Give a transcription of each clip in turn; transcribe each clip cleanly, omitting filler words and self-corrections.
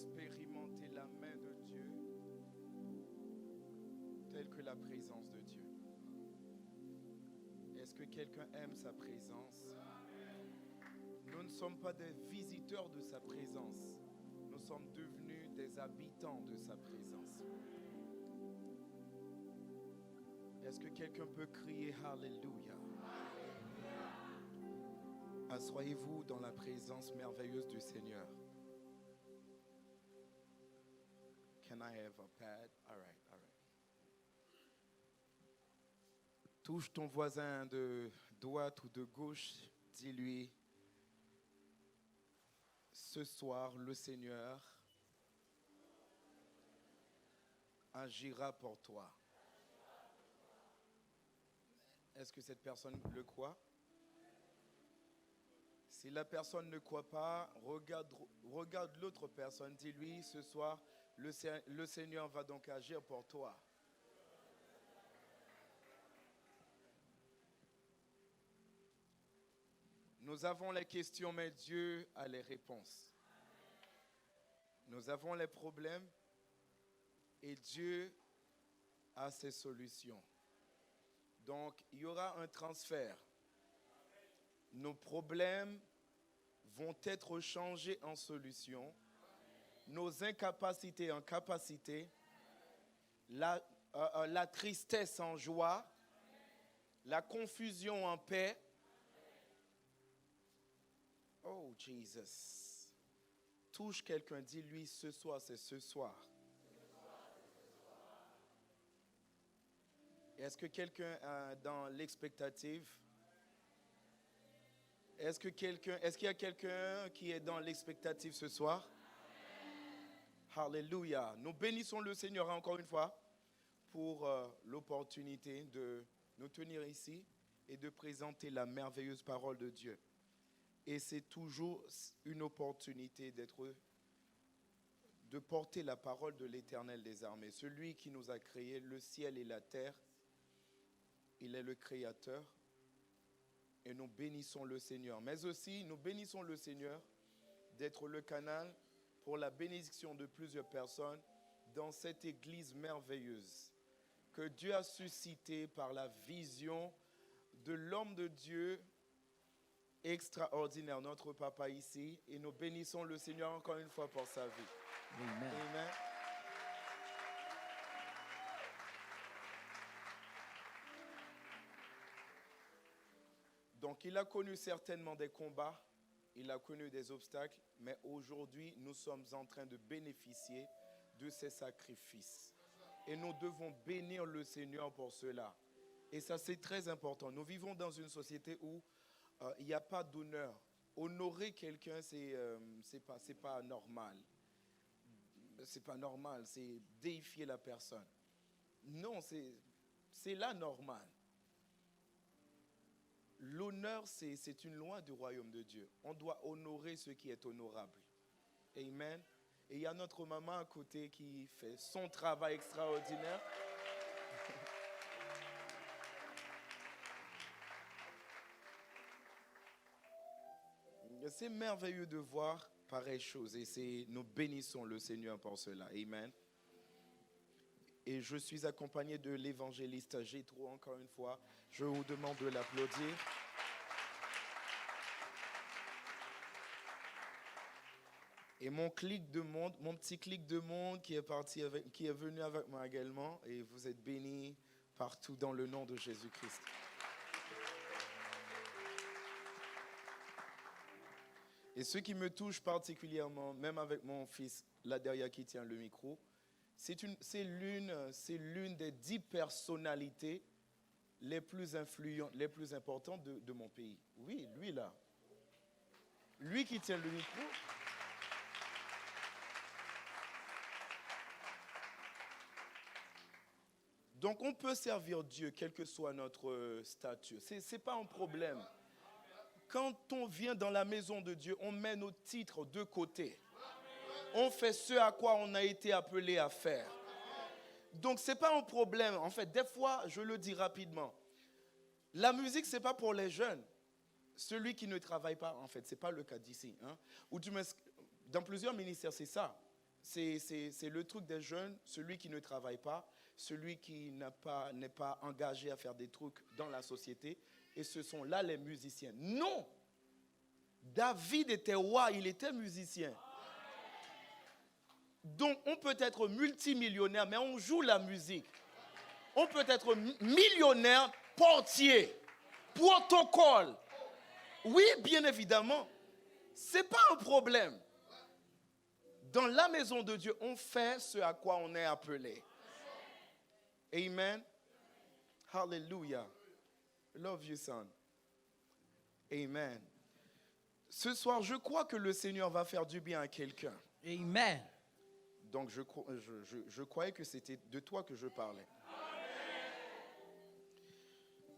expérimenter la main de Dieu telle que la présence de Dieu? Est-ce que quelqu'un aime sa présence? Nous ne sommes pas des visiteurs de sa présence. Nous sommes devenus des habitants de sa présence. Est-ce que quelqu'un peut crier Alléluia? Assoyez-vous dans la présence merveilleuse du Seigneur. Can I have a pad? All right. Touche ton voisin de droite ou de gauche, dis-lui, ce soir, le Seigneur agira pour toi. Est-ce que cette personne le croit? Si la personne ne croit pas, regarde l'autre personne, dis-lui, ce soir, le Seigneur va donc agir pour toi. Nous avons les questions, mais Dieu a les réponses. Nous avons les problèmes et Dieu a ses solutions. Donc, il y aura un transfert. Nos problèmes vont être changés en solutions. Nos incapacités en capacités. La tristesse en joie. La confusion en paix. Oh, Jesus. Touche quelqu'un, dis-lui, ce soir, c'est ce soir. Est-ce que quelqu'un est dans l'expectative? Est-ce qu'il y a quelqu'un qui est dans l'expectative ce soir? Alléluia. Nous bénissons le Seigneur encore une fois pour l'opportunité de nous tenir ici et de présenter la merveilleuse parole de Dieu. Et c'est toujours une opportunité de porter la parole de l'Éternel des armées. Celui qui nous a créé le ciel et la terre, il est le Créateur. Et nous bénissons le Seigneur. Mais aussi, nous bénissons le Seigneur d'être le canal pour la bénédiction de plusieurs personnes dans cette église merveilleuse que Dieu a suscitée par la vision de l'homme de Dieu extraordinaire, notre papa ici. Et nous bénissons le Seigneur encore une fois pour sa vie. Amen. Amen. Donc, il a connu certainement des combats, il a connu des obstacles, mais aujourd'hui, nous sommes en train de bénéficier de ses sacrifices. Et nous devons bénir le Seigneur pour cela. Et ça, c'est très important. Nous vivons dans une société où il n'y a pas d'honneur. Honorer quelqu'un, c'est pas normal. C'est pas normal, c'est déifier la personne. Non, c'est la normale. L'honneur, c'est une loi du royaume de Dieu. On doit honorer ce qui est honorable. Amen. Et il y a notre maman à côté qui fait son travail extraordinaire. C'est merveilleux de voir pareille chose. Et nous bénissons le Seigneur pour cela. Amen. Et je suis accompagné de l'évangéliste Jétro encore une fois. Je vous demande de l'applaudir. Et mon petit clic de monde qui est venu avec moi également. Et vous êtes bénis partout dans le nom de Jésus-Christ. Et ce qui me touche particulièrement, même avec mon fils là derrière qui tient le micro, c'est l'une des 10 personnalités les plus influentes, les plus importantes de mon pays. Oui, lui là. Lui qui tient le micro. Donc on peut servir Dieu, quel que soit notre statut. C'est pas un problème. Quand on vient dans la maison de Dieu, on met nos titres de côté. On fait ce à quoi on a été appelé à faire. Donc, ce n'est pas un problème. En fait, des fois, je le dis rapidement. La musique, ce n'est pas pour les jeunes. Celui qui ne travaille pas, en fait, ce n'est pas le cas d'ici. Hein. Dans plusieurs ministères, c'est ça. c'est le truc des jeunes, celui qui ne travaille pas, celui qui n'est pas engagé à faire des trucs dans la société. Et ce sont là les musiciens. Non! David était roi, il était musicien. Donc on peut être multimillionnaire, mais on joue la musique. On peut être millionnaire, portier, protocole. Oui, bien évidemment. Ce n'est pas un problème. Dans la maison de Dieu, on fait ce à quoi on est appelé. Amen. Hallelujah. Love you, son. Amen. Ce soir, je crois que le Seigneur va faire du bien à quelqu'un. Amen. Donc, je croyais que c'était de toi que je parlais.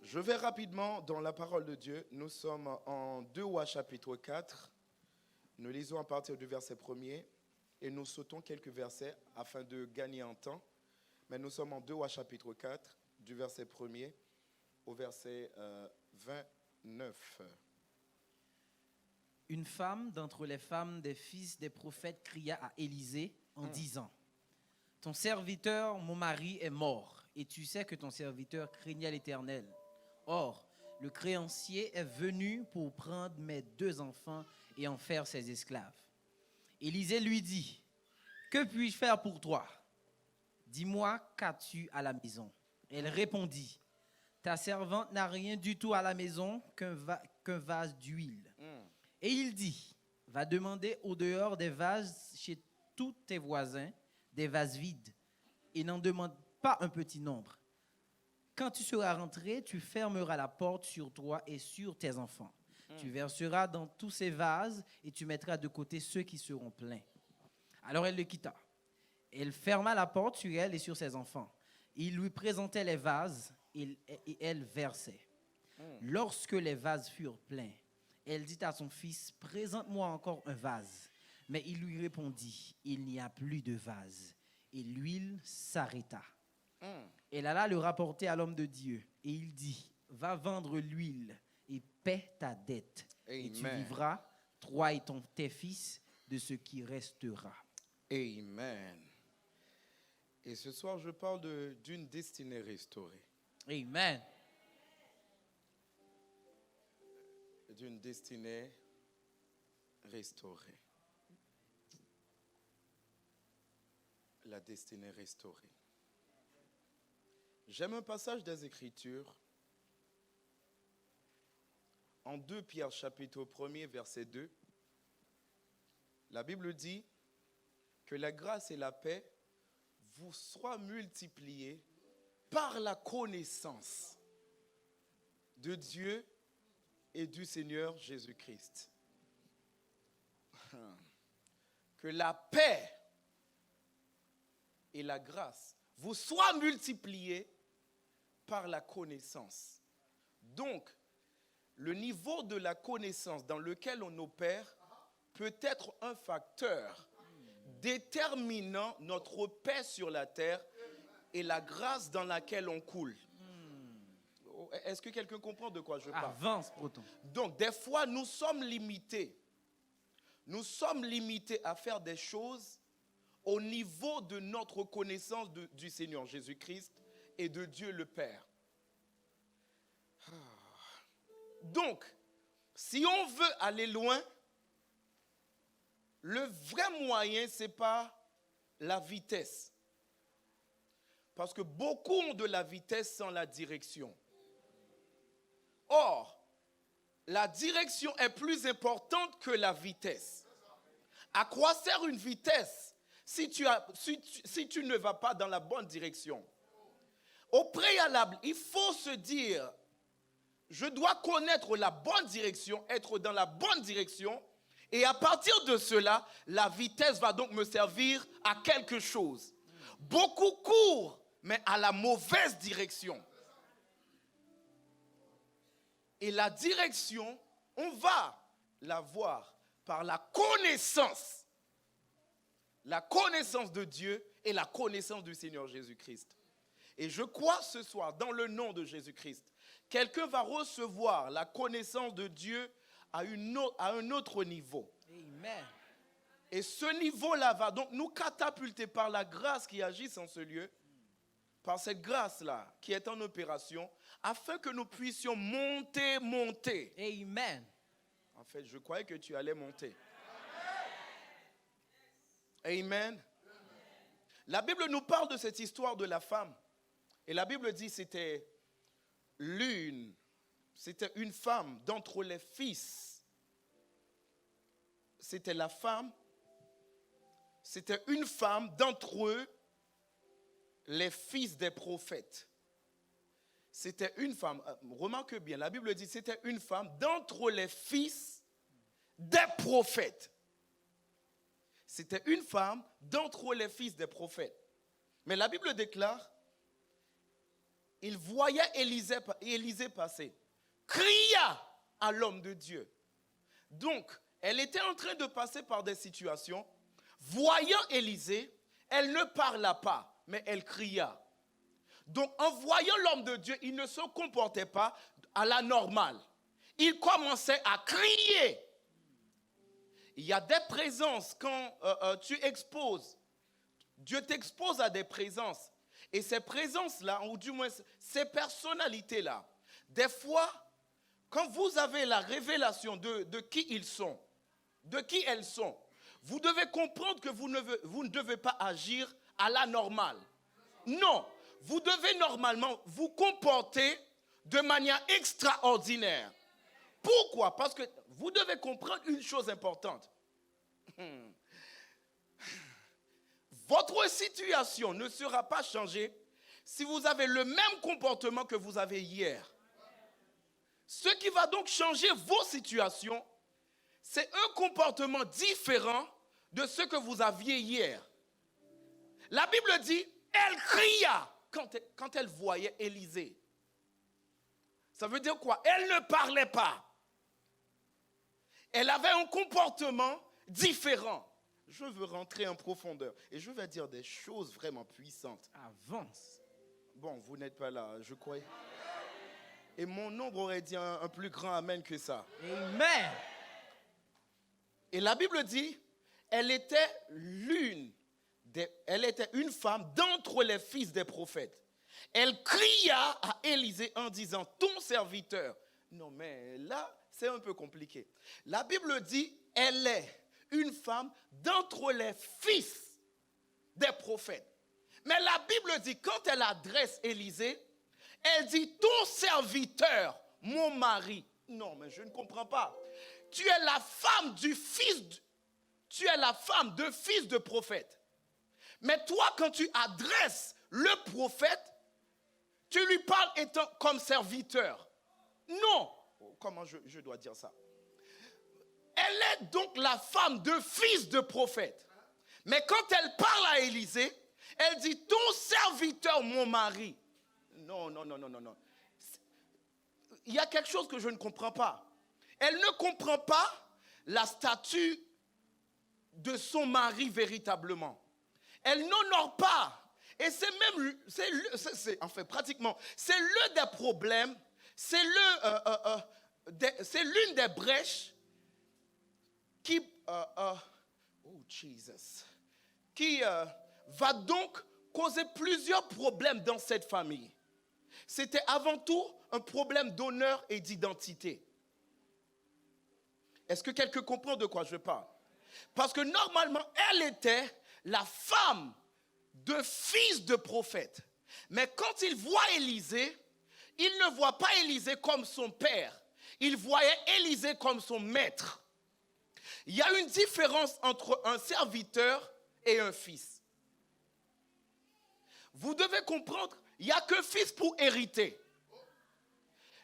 Je vais rapidement dans la parole de Dieu. Nous sommes en 2 Rois chapitre 4. Nous lisons à partir du verset 1er et nous sautons quelques versets afin de gagner en temps. Mais nous sommes en 2 Rois chapitre 4, du verset 1er au verset 29. Une femme d'entre les femmes des fils des prophètes cria à Élisée en disant, « Ton serviteur, mon mari, est mort, et tu sais que ton serviteur craignait l'Éternel. Or, le créancier est venu pour prendre mes 2 enfants et en faire ses esclaves. » Élisée lui dit, « Que puis-je faire pour toi? Dis-moi, qu'as-tu à la maison? » Elle répondit, « Ta servante n'a rien du tout à la maison qu'un vase d'huile. » Et il dit, « Va demander au dehors des vases chez tous tes voisins, des vases vides, et n'en demande pas un petit nombre. Quand tu seras rentré, tu fermeras la porte sur toi et sur tes enfants. Tu verseras dans tous ces vases et tu mettras de côté ceux qui seront pleins. » Alors elle le quitta. Elle ferma la porte sur elle et sur ses enfants. Il lui présentait les vases et elle versait. Lorsque les vases furent pleins, elle dit à son fils, « Présente-moi encore un vase. » Mais il lui répondit, « Il n'y a plus de vase. » Et l'huile s'arrêta. Elle alla le rapporter à l'homme de Dieu. Et il dit, « Va vendre l'huile et paie ta dette. Amen. Et tu vivras, toi et tes fils, de ce qui restera. » Amen. Et ce soir, je parle d'une destinée restaurée. Amen. D'une destinée restaurée. La destinée restaurée. J'aime un passage des Écritures en 2 Pierre chapitre 1er verset 2. La Bible dit que la grâce et la paix vous soient multipliées par la connaissance de Dieu et du Seigneur Jésus-Christ. Que la paix et la grâce vous soient multipliées par la connaissance. Donc, le niveau de la connaissance dans lequel on opère peut être un facteur déterminant notre paix sur la terre et la grâce dans laquelle on coule. Est-ce que quelqu'un comprend de quoi je parle? Avance, Proton. Donc, des fois, nous sommes limités. Nous sommes limités à faire des choses au niveau de notre connaissance du Seigneur Jésus-Christ et de Dieu le Père. Donc, si on veut aller loin, le vrai moyen, ce n'est pas la vitesse. Parce que beaucoup ont de la vitesse sans la direction. Or, la direction est plus importante que la vitesse. À quoi sert une vitesse si tu ne vas pas dans la bonne direction? Au préalable, il faut se dire, je dois connaître la bonne direction, être dans la bonne direction, et à partir de cela, la vitesse va donc me servir à quelque chose. Beaucoup courent, mais à la mauvaise direction. Et la direction, on va la voir par la connaissance. La connaissance de Dieu et la connaissance du Seigneur Jésus-Christ. Et je crois ce soir, dans le nom de Jésus-Christ, quelqu'un va recevoir la connaissance de Dieu à un autre niveau. Amen. Et ce niveau-là va donc nous catapulter par la grâce qui agit en ce lieu, par cette grâce-là qui est en opération, afin que nous puissions monter. Amen. En fait, je croyais que tu allais monter. Amen. La Bible nous parle de cette histoire de la femme. Et la Bible dit que c'était une femme d'entre les fils. C'était la femme, c'était une femme d'entre eux, les fils des prophètes. C'était une femme, remarque bien, la Bible dit que c'était une femme d'entre les fils des prophètes. C'était une femme d'entre les fils des prophètes. Mais la Bible déclare, il voyait Élisée passer, cria à l'homme de Dieu. Donc, elle était en train de passer par des situations. Voyant Élisée, elle ne parla pas, mais elle cria. Donc, en voyant l'homme de Dieu, il ne se comportait pas à la normale. Il commençait à crier. Il y a des présences quand tu exposes. Dieu t'expose à des présences. Et ces présences-là, ou du moins ces personnalités-là, des fois, quand vous avez la révélation de qui ils sont, de qui elles sont, vous devez comprendre que vous ne devez pas agir à la normale. Non, vous devez normalement vous comporter de manière extraordinaire. Pourquoi? Parce que vous devez comprendre une chose importante. Votre situation ne sera pas changée si vous avez le même comportement que vous avez hier. Ce qui va donc changer vos situations, c'est un comportement différent de ce que vous aviez hier. La Bible dit, elle cria quand elle voyait Élisée. Ça veut dire quoi? Elle ne parlait pas. Elle avait un comportement différent. Je veux rentrer en profondeur et je vais dire des choses vraiment puissantes. Avance. Bon, vous n'êtes pas là, je crois. Et mon nombre aurait dit un plus grand amen que ça. Amen. Et la Bible dit, elle était une femme d'entre les fils des prophètes. Elle cria à Élisée en disant, ton serviteur. Non, mais là, c'est un peu compliqué. La Bible dit, elle est une femme d'entre les fils des prophètes. Mais la Bible dit, quand elle adresse Élisée, elle dit, ton serviteur, mon mari. Non, mais je ne comprends pas. Tu es la femme de fils de prophète. Mais toi, quand tu adresses le prophète, tu lui parles étant comme serviteur. Non. Comment je dois dire ça? Elle est donc la femme de fils de prophète. Mais quand elle parle à Élisée, elle dit, ton serviteur, mon mari. Non. Il y a quelque chose que je ne comprends pas. Elle ne comprend pas la statue de son mari véritablement. Elle n'honore pas. Et c'est l'un des problèmes, c'est l'une des brèches qui va donc causer plusieurs problèmes dans cette famille. C'était avant tout un problème d'honneur et d'identité. Est-ce que quelqu'un comprend de quoi je parle? Parce que normalement, elle était la femme de fils de prophète. Mais quand il voit Élisée, il ne voit pas Élisée comme son père. Il voyait Élisée comme son maître. Il y a une différence entre un serviteur et un fils. Vous devez comprendre, il n'y a qu'un fils pour hériter.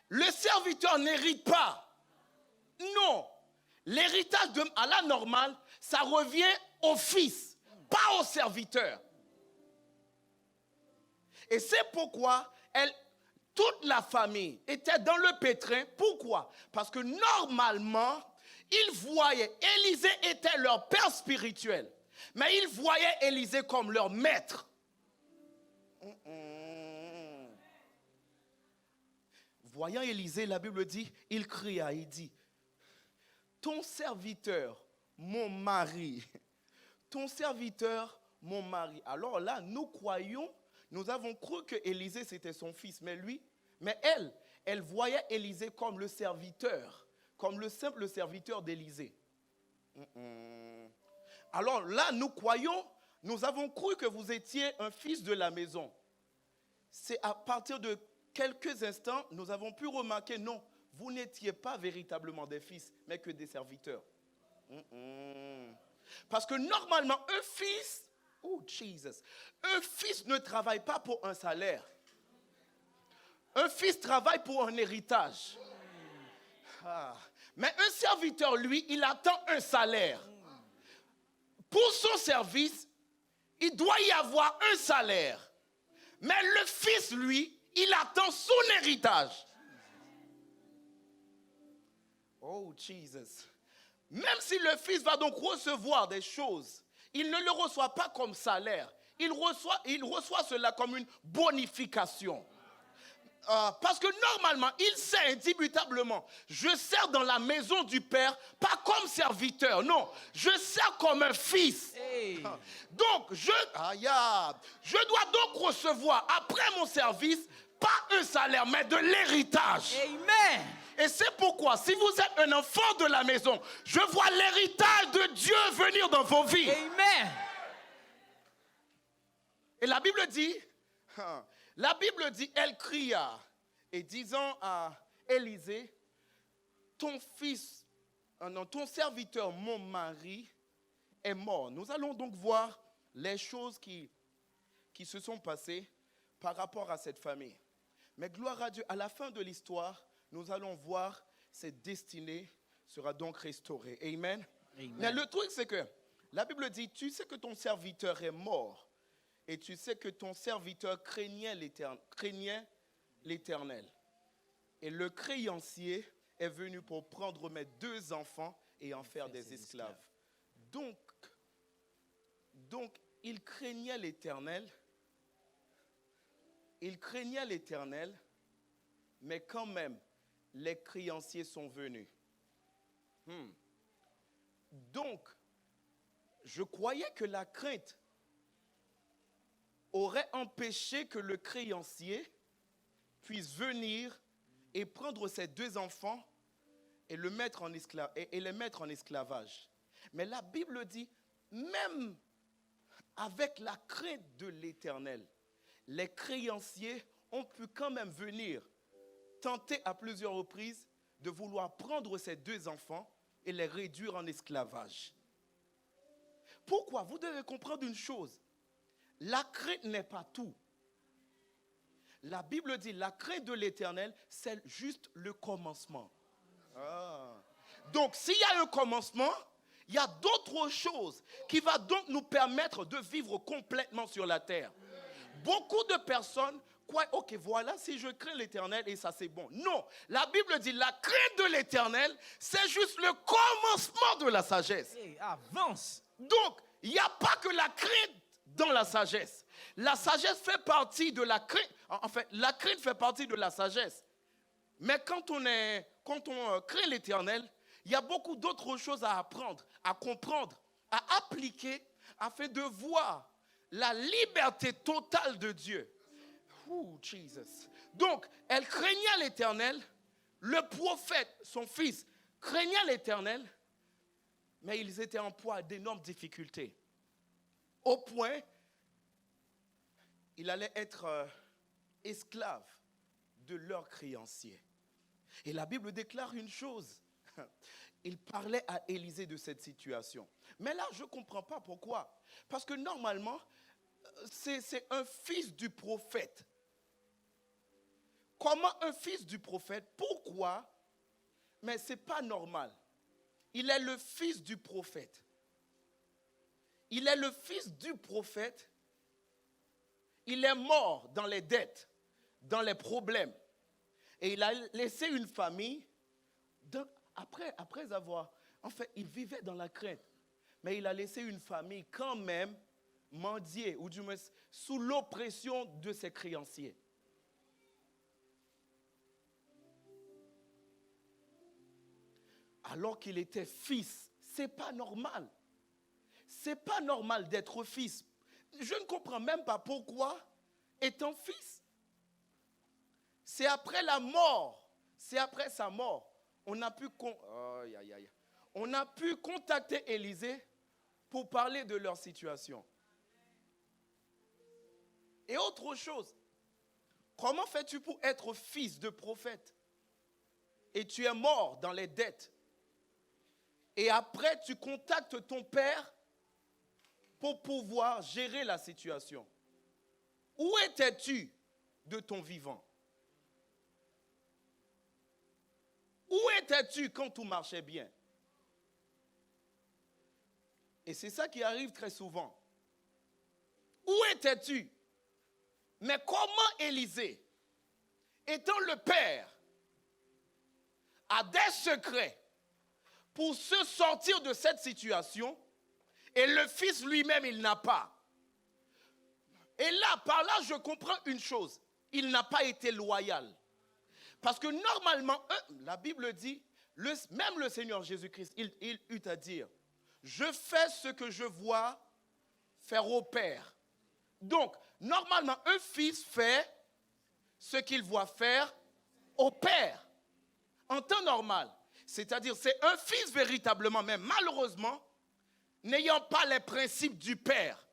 Le serviteur n'hérite pas. Non. L'héritage à la normale, ça revient au fils, pas au serviteur. Et c'est pourquoi toute la famille était dans le pétrin. Pourquoi? Parce que normalement, ils voyaient, Élisée était leur père spirituel, mais ils voyaient Élisée comme leur maître. Voyant Élisée, la Bible dit, il cria, il dit, ton serviteur, mon mari. ton serviteur, mon mari. Alors là, nous avons cru que Élisée c'était son fils, mais elle voyait Élisée comme le serviteur, comme le simple serviteur d'Élisée. Alors là, nous avons cru que vous étiez un fils de la maison. C'est à partir de quelques instants, nous avons pu remarquer, non, vous n'étiez pas véritablement des fils, mais que des serviteurs. Parce que normalement, un fils ne travaille pas pour un salaire. Un fils travaille pour un héritage. Mais un serviteur, lui, il attend un salaire. Pour son service, il doit y avoir un salaire. Mais le fils, lui, il attend son héritage. Oh, Jesus. Même si le fils va donc recevoir des choses, il ne le reçoit pas comme salaire. Il reçoit cela comme une bonification. Parce que normalement, il sait indubitablement, je sers dans la maison du Père, pas comme serviteur, non, je sers comme un fils. Hey. Donc, je dois donc recevoir, après mon service, pas un salaire, mais de l'héritage. Amen. Et c'est pourquoi, si vous êtes un enfant de la maison, je vois l'héritage de Dieu venir dans vos vies. Amen. Et la Bible dit, elle cria et disant à Élisée, ton serviteur, mon mari, est mort. Nous allons donc voir les choses qui se sont passées par rapport à cette famille. Mais gloire à Dieu, à la fin de l'histoire, nous allons voir cette destinée sera donc restaurée. Amen. Amen. Mais le truc, c'est que la Bible dit, tu sais que ton serviteur est mort. Et tu sais que ton serviteur craignait l'Éternel. Et le créancier est venu pour prendre mes 2 enfants et en faire des esclaves. Donc, il craignait l'Éternel. Mais quand même, les créanciers sont venus. Donc, je croyais que la crainte aurait empêché que le créancier puisse venir et prendre ses 2 enfants et les mettre en esclavage. Mais la Bible dit, même avec la crainte de l'Éternel, les créanciers ont pu quand même venir tenter à plusieurs reprises de vouloir prendre ces 2 enfants et les réduire en esclavage. Pourquoi? Vous devez comprendre une chose. La crainte n'est pas tout. La Bible dit, la crainte de l'Éternel, c'est juste le commencement. Donc, s'il y a un commencement, il y a d'autres choses qui vont donc nous permettre de vivre complètement sur la terre. Beaucoup de personnes croient, ok, voilà, si je crains l'Éternel et ça c'est bon. Non, la Bible dit, la crainte de l'Éternel, c'est juste le commencement de la sagesse. Hey, avance. Donc, il n'y a pas que la crainte dans la sagesse. La sagesse fait partie de la crainte. En fait, la crainte fait partie de la sagesse. Mais quand on craint l'Éternel, il y a beaucoup d'autres choses à apprendre, à comprendre, à appliquer, afin de voir la liberté totale de Dieu. Jesus. Donc, elle craignait l'Éternel. Le prophète, son fils, craignait l'Éternel, mais ils étaient en proie à d'énormes difficultés. Au point, il allait être esclave de leurs créanciers. Et la Bible déclare une chose. Il parlait à Élisée de cette situation. Mais là, je ne comprends pas pourquoi. Parce que normalement, c'est un fils du prophète. Comment un fils du prophète? Pourquoi? Mais ce n'est pas normal. Il est le fils du prophète. Il est le fils du prophète. Il est mort dans les dettes, dans les problèmes. Et il a laissé une famille. Après avoir... En fait, il vivait dans la crainte. Mais il a laissé une famille quand même mendier, ou du moins sous l'oppression de ses créanciers. Alors qu'il était fils, ce n'est pas normal. c'est pas normal d'être fils. Je ne comprends même pas pourquoi, étant fils, c'est après la mort, c'est après sa mort, on a pu contacter Élisée pour parler de leur situation. Et autre chose, comment fais-tu pour être fils de prophète et tu es mort dans les dettes et après tu contactes ton père pour pouvoir gérer la situation? Où étais-tu de ton vivant? Où étais-tu quand tout marchait bien? Et c'est ça qui arrive très souvent. Où étais-tu? Mais comment Élisée, étant le père, a des secrets pour se sortir de cette situation et le fils lui-même, il n'a pas? Et là, par là, je comprends une chose. Il n'a pas été loyal. Parce que normalement, la Bible dit, même le Seigneur Jésus-Christ, il eut à dire, je fais ce que je vois faire au Père. Donc, normalement, un fils fait ce qu'il voit faire au Père. En temps normal. C'est-à-dire, c'est un fils véritablement, mais malheureusement, n'ayant pas les principes du Père.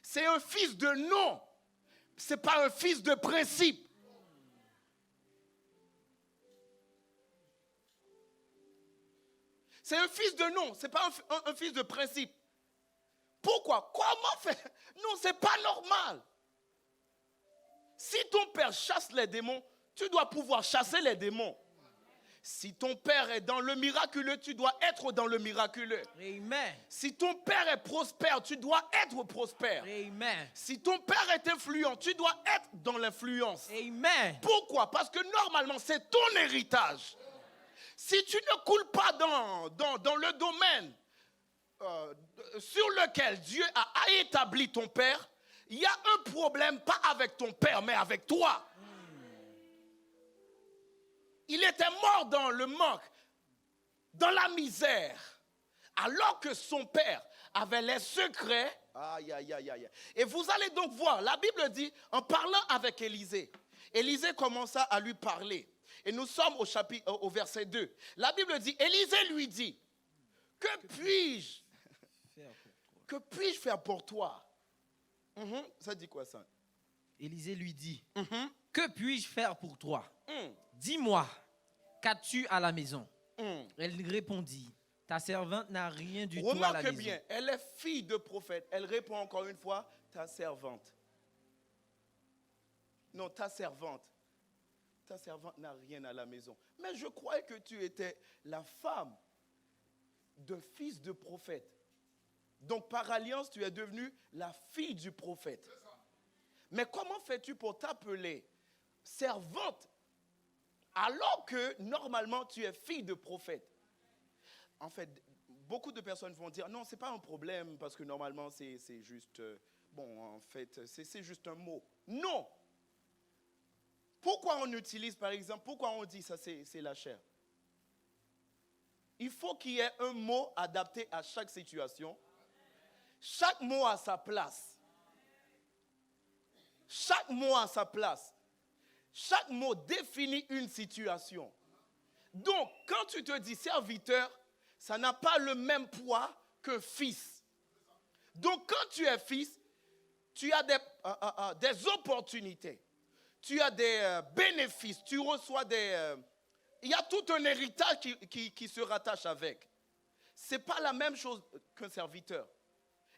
C'est un fils de nom. Ce n'est pas un fils de principe. C'est un fils de nom, ce n'est pas un fils de principe. Pourquoi? Comment faire? Non, ce n'est pas normal. Si ton père chasse les démons, tu dois pouvoir chasser les démons. Si ton père est dans le miraculeux, tu dois être dans le miraculeux. Amen. Si ton père est prospère, tu dois être prospère. Amen. Si ton père est influent, tu dois être dans l'influence. Amen. Pourquoi? Parce que normalement, c'est ton héritage. Si tu ne coules pas dans le domaine sur lequel Dieu a établi ton père, il y a un problème, pas avec ton père, mais avec toi. Il était mort dans le manque, dans la misère, alors que son père avait les secrets. Aïe, aïe, aïe, aïe. Et vous allez donc voir, la Bible dit, en parlant avec Élisée, Élisée commença à lui parler. Et nous sommes au verset 2. La Bible dit, Élisée lui dit, que puis-je faire pour toi? Ça dit quoi ça? Élisée lui dit, que puis-je faire pour toi? Dis-moi, qu'as-tu à la maison? Elle répondit, ta servante n'a rien du tout à la maison. Remarque bien, elle est fille de prophète. Elle répond encore une fois, ta servante. Non, ta servante. Ta servante n'a rien à la maison. Mais je croyais que tu étais la femme de fils de prophète. Donc par alliance, tu es devenue la fille du prophète. Mais comment fais-tu pour t'appeler servante alors que normalement tu es fille de prophète? En fait, beaucoup de personnes vont dire non, ce n'est pas un problème parce que normalement c'est juste, en fait, c'est juste un mot. Non! Pourquoi on utilise, par exemple, pourquoi on dit ça, c'est la chair? Il faut qu'il y ait un mot adapté à chaque situation. Chaque mot a sa place. Chaque mot a sa place. Chaque mot définit une situation. Donc, quand tu te dis serviteur, ça n'a pas le même poids que fils. Donc, quand tu es fils, tu as des opportunités. Tu as des bénéfices, tu reçois il y a tout un héritage qui se rattache avec. Ce n'est pas la même chose qu'un serviteur.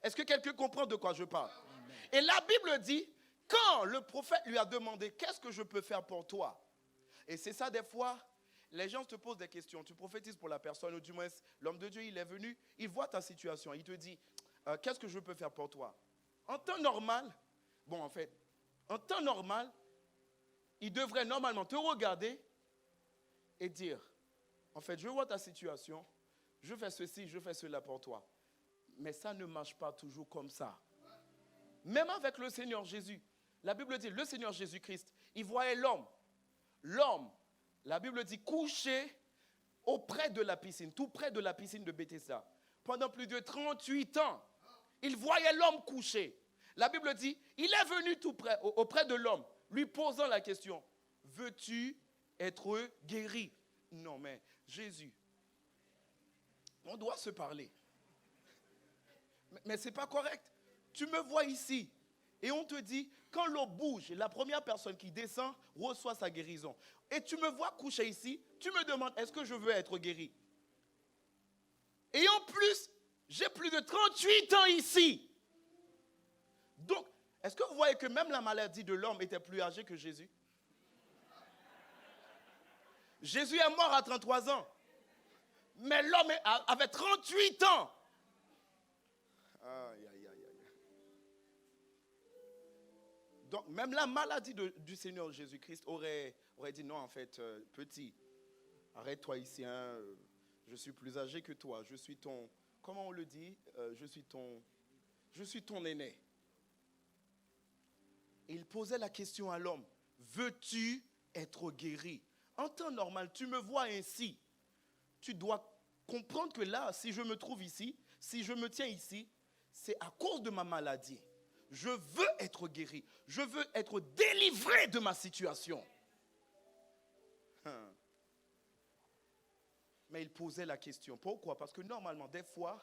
Est-ce que quelqu'un comprend de quoi je parle? Amen. Et la Bible dit, quand le prophète lui a demandé, qu'est-ce que je peux faire pour toi? Et c'est ça des fois, les gens te posent des questions. Tu prophétises pour la personne, ou du moins l'homme de Dieu, il est venu, il voit ta situation, il te dit, qu'est-ce que je peux faire pour toi? En temps normal, il devrait normalement te regarder et dire, en fait, je vois ta situation, je fais ceci, je fais cela pour toi. Mais ça ne marche pas toujours comme ça. Même avec le Seigneur Jésus, la Bible dit, le Seigneur Jésus-Christ, il voyait l'homme. L'homme, la Bible dit, couché auprès de la piscine, tout près de la piscine de Bethesda, pendant plus de 38 ans. il voyait l'homme couché. La Bible dit, il est venu tout près, auprès de l'homme, lui posant la question, veux-tu être guéri? Non, mais Jésus, on doit se parler. Mais ce n'est pas correct. Tu me vois ici et on te dit, quand l'eau bouge, la première personne qui descend reçoit sa guérison. Et tu me vois couché ici, tu me demandes, est-ce que je veux être guéri? Et en plus, j'ai plus de 38 ans ici. Donc, est-ce que vous voyez que même la maladie de l'homme était plus âgée que Jésus? Jésus est mort à 33 ans. Mais l'homme avait 38 ans. Aïe, aïe, aïe, aïe. Donc, même la maladie du Seigneur Jésus-Christ aurait dit, non, en fait, petit, arrête-toi ici, hein, je suis plus âgé que toi, je suis ton, comment on le dit, je suis ton aîné. Et il posait la question à l'homme, veux-tu être guéri? En temps normal, tu me vois ainsi, tu dois comprendre que là, si je me trouve ici, si je me tiens ici, c'est à cause de ma maladie. Je veux être guéri. Je veux être délivré de ma situation. Mais il posait la question. Pourquoi? Parce que normalement, des fois,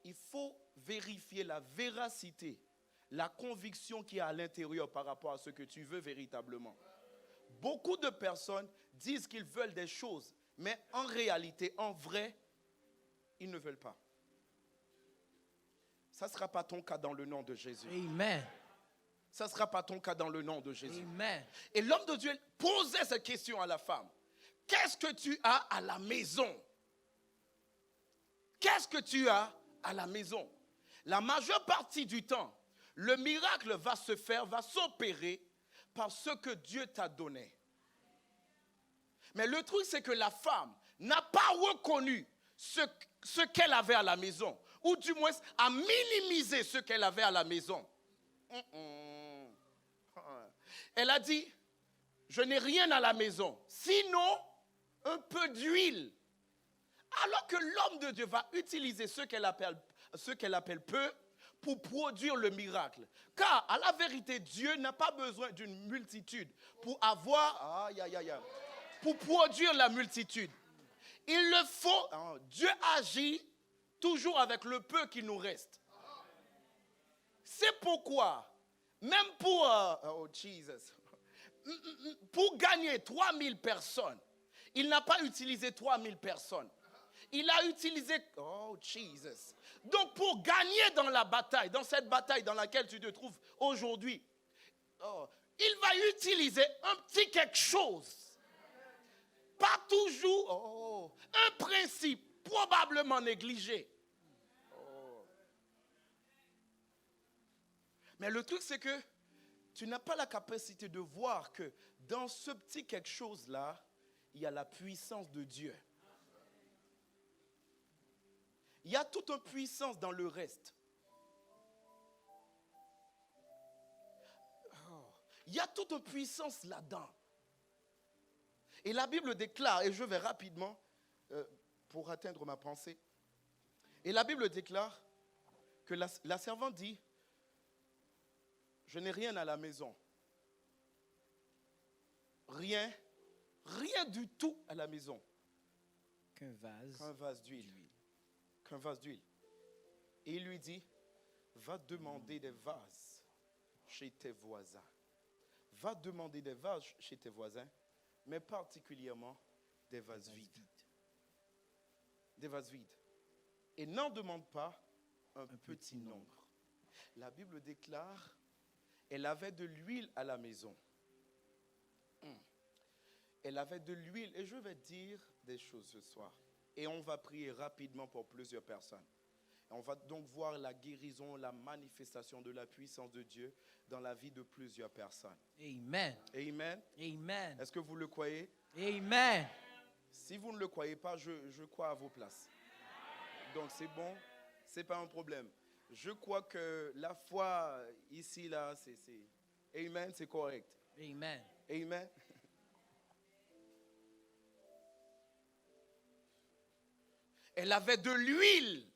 il faut vérifier la véracité, la conviction qu'il y a à l'intérieur par rapport à ce que tu veux véritablement. Beaucoup de personnes disent qu'ils veulent des choses, mais en réalité, en vrai, ils ne veulent pas. Ça ne sera pas ton cas dans le nom de Jésus. Amen. Ça ne sera pas ton cas dans le nom de Jésus. Amen. Et l'homme de Dieu posait cette question à la femme. Qu'est-ce que tu as à la maison? Qu'est-ce que tu as à la maison? La majeure partie du temps, le miracle va se faire, va s'opérer par ce que Dieu t'a donné. Mais le truc, c'est que la femme n'a pas reconnu ce qu'elle avait à la maison. Ou du moins, a minimisé ce qu'elle avait à la maison. Elle a dit, je n'ai rien à la maison, sinon un peu d'huile. Alors que l'homme de Dieu va utiliser ce qu'elle appelle peu pour produire le miracle. Car, à la vérité, Dieu n'a pas besoin d'une multitude pour pour produire la multitude. Il le faut, Dieu agit toujours avec le peu qui nous reste. C'est pourquoi, même pour gagner 3000 personnes, il n'a pas utilisé 3000 personnes. Il a utilisé, donc pour gagner dans la bataille, dans cette bataille dans laquelle tu te trouves aujourd'hui, il va utiliser un petit quelque chose. Pas toujours un principe probablement négligé. Mais le truc, c'est que tu n'as pas la capacité de voir que dans ce petit quelque chose-là, il y a la puissance de Dieu. Il y a toute une puissance dans le reste. Il y a toute une puissance là-dedans. Et la Bible déclare, et je vais rapidement pour atteindre ma pensée. Et la Bible déclare que la servante dit, je n'ai rien à la maison. Rien du tout à la maison. Qu'un vase d'huile. Qu'un vase d'huile. Et il lui dit, va demander des vases chez tes voisins. Va demander des vases chez tes voisins, mais particulièrement des vases vides. Des vases vides. Et n'en demande pas un petit nombre. La Bible déclare, elle avait de l'huile à la maison. Elle avait de l'huile. Et je vais dire des choses ce soir. Et on va prier rapidement pour plusieurs personnes. Et on va donc voir la guérison, la manifestation de la puissance de Dieu dans la vie de plusieurs personnes. Amen. Amen. Amen. Est-ce que vous le croyez? Amen. Si vous ne le croyez pas, je crois à vos places. Donc c'est bon, c'est pas un problème. Je crois que la foi ici, là, c'est Amen, c'est correct. Amen. Amen. Elle avait de l'huile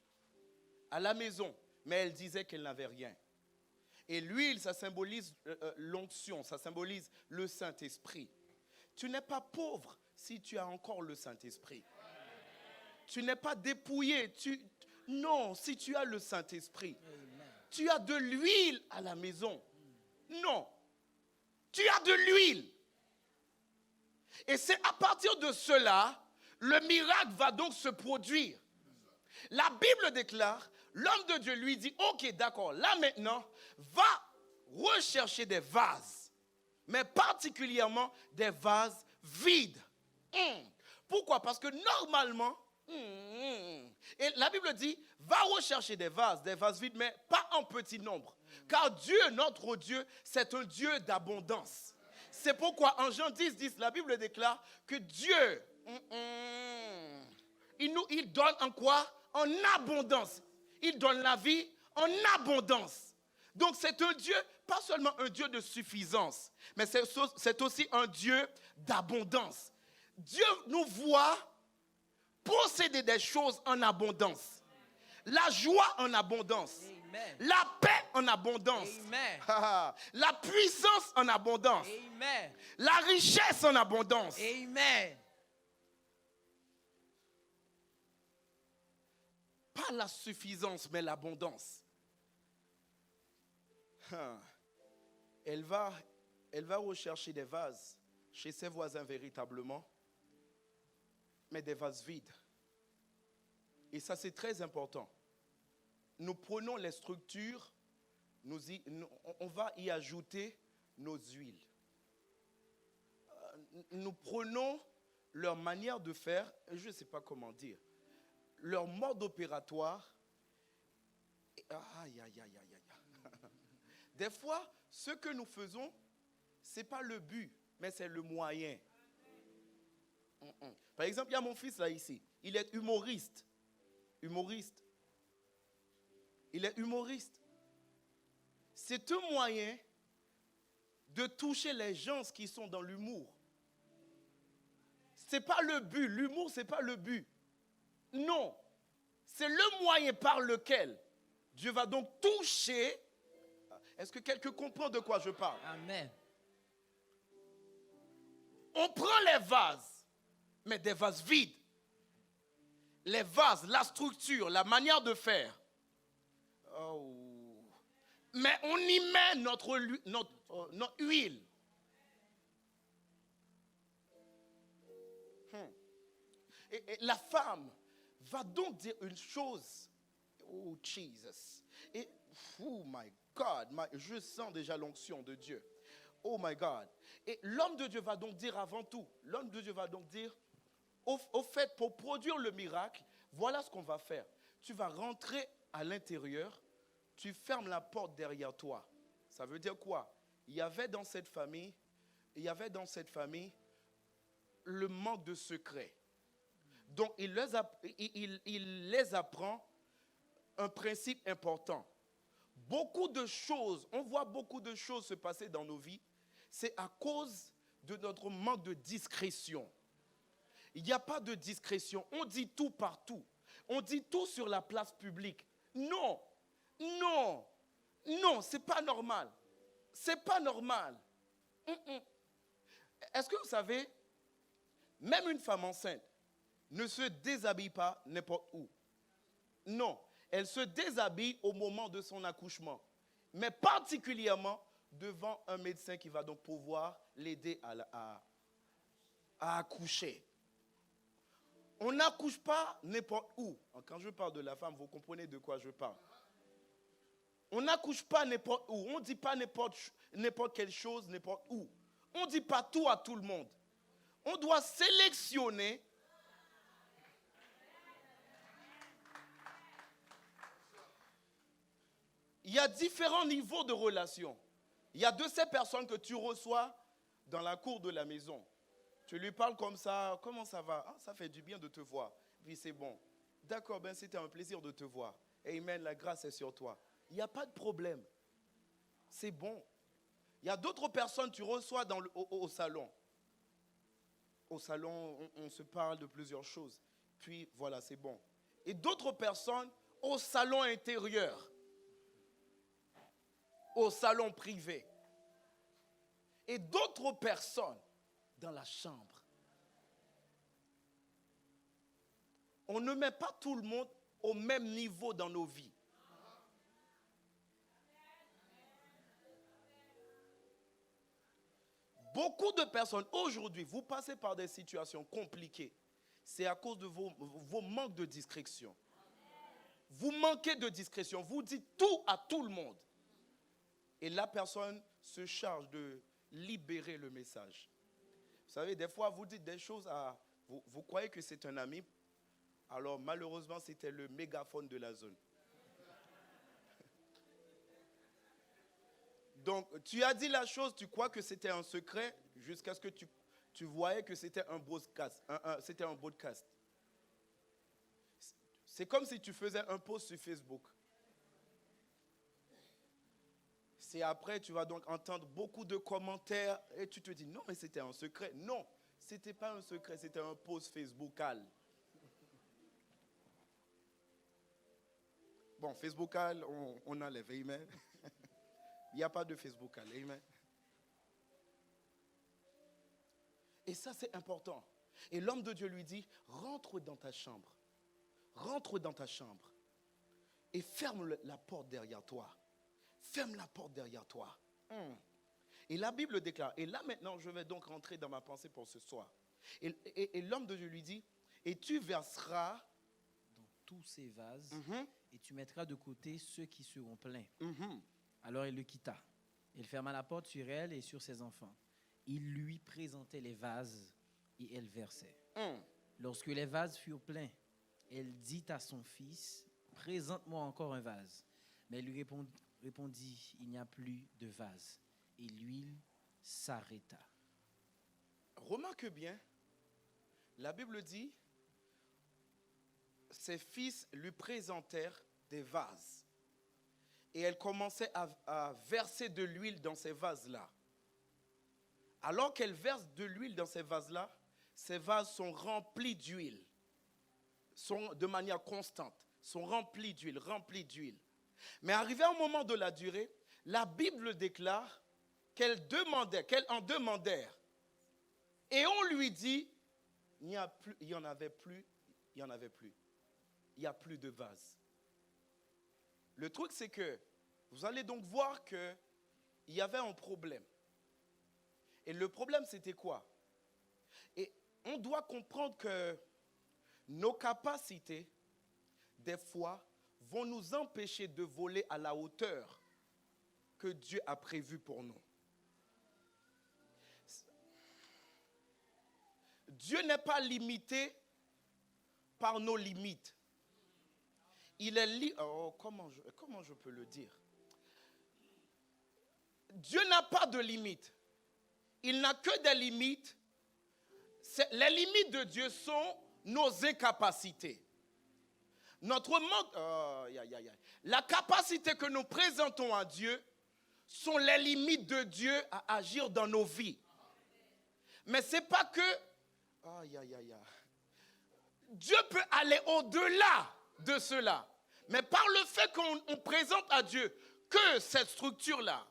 à la maison, mais elle disait qu'elle n'avait rien. Et l'huile, ça symbolise l'onction, ça symbolise le Saint-Esprit. Tu n'es pas pauvre si tu as encore le Saint-Esprit. Tu n'es pas dépouillé. Non, si tu as le Saint-Esprit. Tu as de l'huile à la maison. Non, tu as de l'huile. Et c'est à partir de cela, le miracle va donc se produire. La Bible déclare, l'homme de Dieu lui dit, ok, d'accord, là maintenant, va rechercher des vases, mais particulièrement des vases vides. Pourquoi? Parce que normalement, et la Bible dit, va rechercher des vases vides, mais pas en petit nombre. Car Dieu, notre Dieu, c'est un Dieu d'abondance. C'est pourquoi en Jean 10, la Bible déclare que Dieu, il donne en quoi? En abondance. Il donne la vie en abondance. Donc c'est un Dieu, pas seulement un Dieu de suffisance, mais c'est aussi un Dieu d'abondance. Dieu nous voit posséder des choses en abondance. La joie en abondance. Amen. La paix en abondance. Amen. La puissance en abondance. Amen. La richesse en abondance. Amen. Pas la suffisance, mais l'abondance. Elle va rechercher des vases chez ses voisins véritablement, mais des vases vides. Et ça, c'est très important. Nous prenons les structures, on va y ajouter nos huiles. Nous prenons leur manière de faire, je ne sais pas comment dire, leur mode opératoire. Aïe, aïe, aïe, aïe, aïe. Des fois, ce que nous faisons, ce n'est pas le but, mais c'est le moyen. Par exemple, il y a mon fils là ici. Il est humoriste. Il est humoriste. C'est un moyen de toucher les gens qui sont dans l'humour. Ce n'est pas le but. L'humour, ce n'est pas le but. Non. C'est le moyen par lequel Dieu va donc toucher. Est-ce que quelqu'un comprend de quoi je parle? Amen. On prend les vases, mais des vases vides. Les vases, la structure, la manière de faire. Oh. Mais on y met notre huile. Et la femme va donc dire une chose. Oh, Jesus. Et, oh my God, je sens déjà l'onction de Dieu. Oh my God. Et l'homme de Dieu va donc dire avant tout, au fait, pour produire le miracle, voilà ce qu'on va faire. Tu vas rentrer à l'intérieur, tu fermes la porte derrière toi. Ça veut dire quoi? Il y avait dans cette famille le manque de secret. Donc, il les apprend un principe important. Beaucoup de choses, on voit beaucoup de choses se passer dans nos vies, c'est à cause de notre manque de discrétion. Il n'y a pas de discrétion. On dit tout partout. On dit tout sur la place publique. Non, c'est pas normal. C'est pas normal. Est-ce que vous savez, même une femme enceinte ne se déshabille pas n'importe où. Non, elle se déshabille au moment de son accouchement, mais particulièrement devant un médecin qui va donc pouvoir l'aider à accoucher. On n'accouche pas n'importe où. Quand je parle de la femme, vous comprenez de quoi je parle. On n'accouche pas n'importe où. On ne dit pas n'importe quelle chose, n'importe où. On ne dit pas tout à tout le monde. On doit sélectionner. Il y a différents niveaux de relations. Il y a de ces personnes que tu reçois dans la cour de la maison. Tu lui parles comme ça, comment ça va? Ah, ça fait du bien de te voir. Puis c'est bon. D'accord, c'était un plaisir de te voir. Amen, la grâce est sur toi. Il n'y a pas de problème. C'est bon. Il y a d'autres personnes que tu reçois au salon. Au salon, on se parle de plusieurs choses. Puis voilà, c'est bon. Et d'autres personnes, au salon intérieur, au salon privé, et d'autres personnes dans la chambre. On ne met pas tout le monde au même niveau dans nos vies. Beaucoup de personnes, aujourd'hui, vous passez par des situations compliquées. C'est à cause de vos manques de discrétion. Vous manquez de discrétion. Vous dites tout à tout le monde. Et la personne se charge de libérer le message. Vous savez, des fois, vous dites des choses à... Vous croyez que c'est un ami. Alors, malheureusement, c'était le mégaphone de la zone. Donc, tu as dit la chose, tu crois que c'était un secret, jusqu'à ce que tu voyais que c'était un broadcast. C'était un broadcast. C'est comme si tu faisais un post sur Facebook. C'est après, tu vas donc entendre beaucoup de commentaires et tu te dis, non, mais c'était un secret. Non, ce n'était pas un secret, c'était un post Facebookal. Bon, Facebookal, on enlève, amen. Il n'y a pas de Facebookal, amen. Et ça, c'est important. Et l'homme de Dieu lui dit, rentre dans ta chambre. Rentre dans ta chambre. Et ferme la porte derrière toi. Ferme la porte derrière toi. Et la Bible déclare, et là maintenant, je vais donc rentrer dans ma pensée pour ce soir. Et l'homme de Dieu lui dit, et tu verseras dans tous ces vases, et tu mettras de côté ceux qui seront pleins. Alors il le quitta. Il ferma la porte sur elle et sur ses enfants. Il lui présentait les vases et elle versait. Lorsque les vases furent pleins, elle dit à son fils, présente-moi encore un vase. Mais il lui répondit, il n'y a plus de vase. Et l'huile s'arrêta. Remarque bien, la Bible dit, ses fils lui présentèrent des vases. Et elle commençait à verser de l'huile dans ces vases-là. Alors qu'elle verse de l'huile dans ces vases-là, ces vases sont remplis d'huile. Sont de manière constante. Sont remplis d'huile. Mais arrivé au moment de la durée, la Bible déclare qu'elle en demandèrent. Et on lui dit, il n'y en avait plus. Il n'y a plus de vase. Le truc, c'est que vous allez donc voir qu'il y avait un problème. Et le problème, c'était quoi? Et on doit comprendre que nos capacités, des fois, vont nous empêcher de voler à la hauteur que Dieu a prévue pour nous. Dieu n'est pas limité par nos limites. Il est comment je peux le dire? Dieu n'a pas de limite. Il n'a que des limites. Les limites de Dieu sont nos incapacités. Notre manque, la capacité que nous présentons à Dieu sont les limites de Dieu à agir dans nos vies. Mais ce n'est pas que... Dieu peut aller au-delà de cela. Mais par le fait qu'on présente à Dieu que cette structure-là,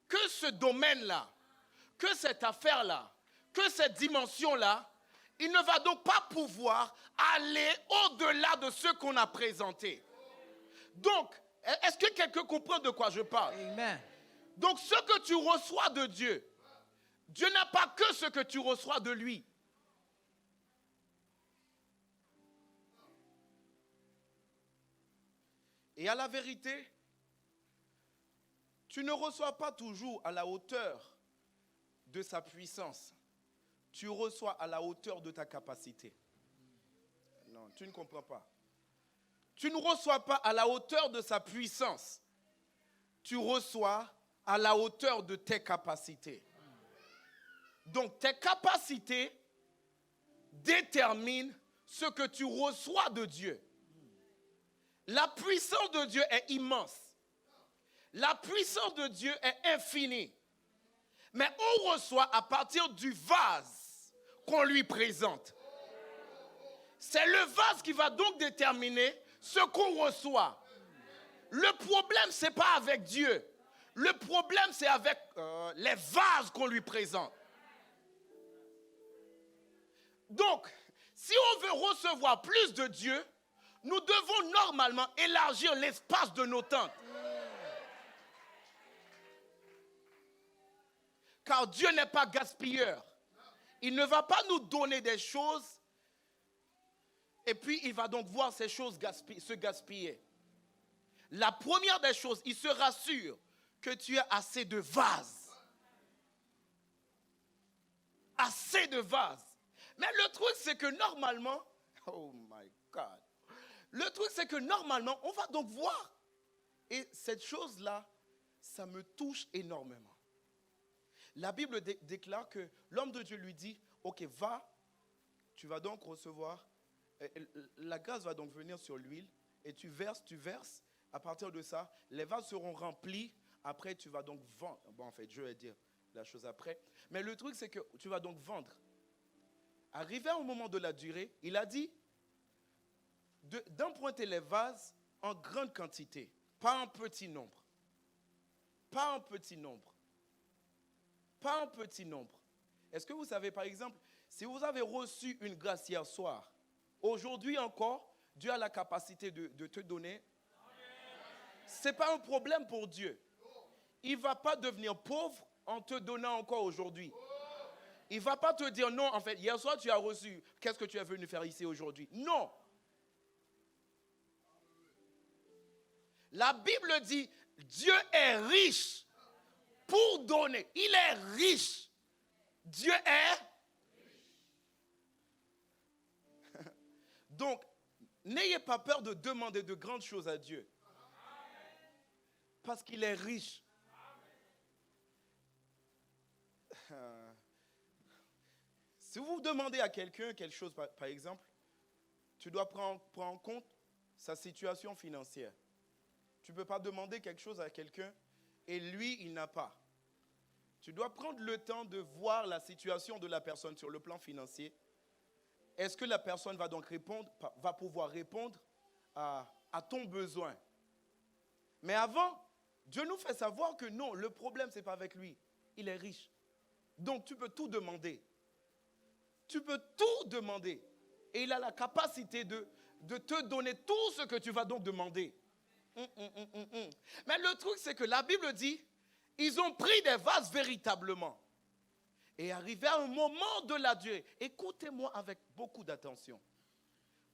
que ce domaine-là, que cette affaire-là, que cette dimension-là, il ne va donc pas pouvoir aller au-delà de ce qu'on a présenté. Donc, est-ce que quelqu'un comprend de quoi je parle? Amen. Donc, ce que tu reçois de Dieu, Dieu n'a pas que ce que tu reçois de lui. Et à la vérité, tu ne reçois pas toujours à la hauteur de sa puissance. Tu reçois à la hauteur de ta capacité. Non, tu ne comprends pas. Tu ne reçois pas à la hauteur de sa puissance. Tu reçois à la hauteur de tes capacités. Donc tes capacités déterminent ce que tu reçois de Dieu. La puissance de Dieu est immense. La puissance de Dieu est infinie. Mais on reçoit à partir du vase qu'on lui présente. C'est le vase qui va donc déterminer ce qu'on reçoit. Le problème, ce n'est pas avec Dieu. Le problème, c'est avec les vases qu'on lui présente. Donc, si on veut recevoir plus de Dieu, nous devons normalement élargir l'espace de nos tentes. Car Dieu n'est pas gaspilleur. Il ne va pas nous donner des choses et puis il va donc voir ces choses se gaspiller. La première des choses, il se rassure que tu as assez de vases. Assez de vases. Mais le truc, c'est que normalement, oh my God, le truc, c'est que normalement, on va donc voir. Et cette chose-là, ça me touche énormément. La Bible déclare que l'homme de Dieu lui dit, ok, va, tu vas donc recevoir, la grâce va donc venir sur l'huile, et tu verses, à partir de ça, les vases seront remplis, après tu vas donc vendre. Bon, en fait, je vais dire la chose après. Mais le truc, c'est que tu vas donc vendre. Arrivé au moment de la durée, il a dit d'emprunter les vases en grande quantité, pas en petit nombre. Pas en petit nombre. Pas en petit nombre. Est-ce que vous savez, par exemple, si vous avez reçu une grâce hier soir, aujourd'hui encore, Dieu a la capacité de te donner. Ce n'est pas un problème pour Dieu. Il ne va pas devenir pauvre en te donnant encore aujourd'hui. Il ne va pas te dire non, en fait, hier soir tu as reçu, qu'est-ce que tu es venu faire ici aujourd'hui? Non. La Bible dit, Dieu est riche pour donner. Il est riche. Dieu est. Donc, n'ayez pas peur de demander de grandes choses à Dieu. Parce qu'il est riche. Si vous demandez à quelqu'un quelque chose, par exemple, tu dois prendre en compte sa situation financière. Tu ne peux pas demander quelque chose à quelqu'un et lui, il n'a pas. Tu dois prendre le temps de voir la situation de la personne sur le plan financier. Est-ce que la personne va donc va pouvoir répondre à ton besoin? Mais avant, Dieu nous fait savoir que non, le problème, ce n'est pas avec lui. Il est riche. Donc, tu peux tout demander. Tu peux tout demander. Et il a la capacité de te donner tout ce que tu vas donc demander. Mais le truc, c'est que la Bible dit, ils ont pris des vases véritablement. Et arrivé à un moment de la durée, écoutez-moi avec beaucoup d'attention.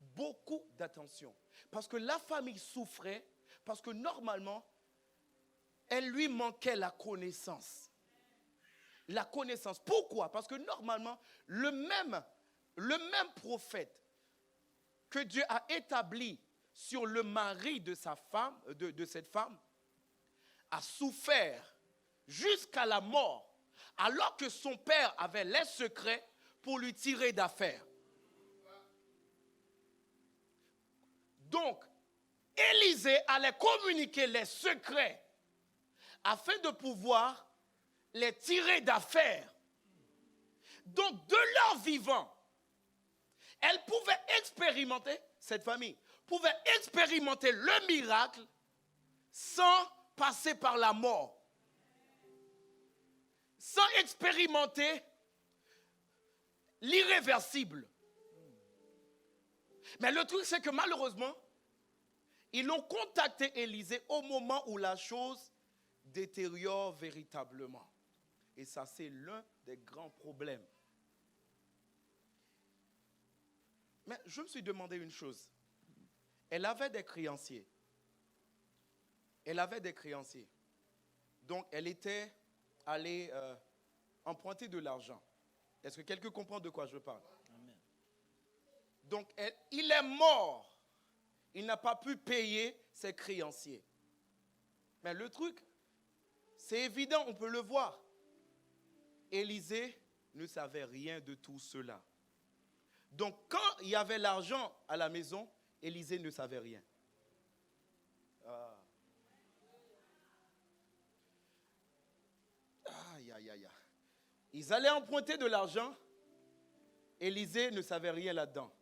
Beaucoup d'attention. Parce que la famille souffrait, parce que normalement, elle lui manquait la connaissance. La connaissance. Pourquoi? Parce que normalement, le même prophète que Dieu a établi sur le mari de sa femme, de cette femme, a souffert jusqu'à la mort, alors que son père avait les secrets pour lui tirer d'affaire. Donc, Élisée allait communiquer les secrets afin de pouvoir les tirer d'affaire. Donc, de leur vivant, elle pouvait expérimenter, cette famille pouvait expérimenter le miracle sans passer par la mort. Sans expérimenter l'irréversible. Mais le truc, c'est que malheureusement, ils ont contacté Élisée au moment où la chose détériore véritablement. Et ça, c'est l'un des grands problèmes. Mais je me suis demandé une chose. Elle avait des créanciers. Elle avait des créanciers. Donc, elle était allée emprunter de l'argent. Est-ce que quelqu'un comprend de quoi je parle? Amen. Donc, il est mort. Il n'a pas pu payer ses créanciers. Mais le truc, c'est évident, on peut le voir. Élisée ne savait rien de tout cela. Donc, quand il y avait l'argent à la maison, Élisée ne savait rien. Aïe, aïe, aïe. Ils allaient emprunter de l'argent. Élisée ne savait rien là-dedans.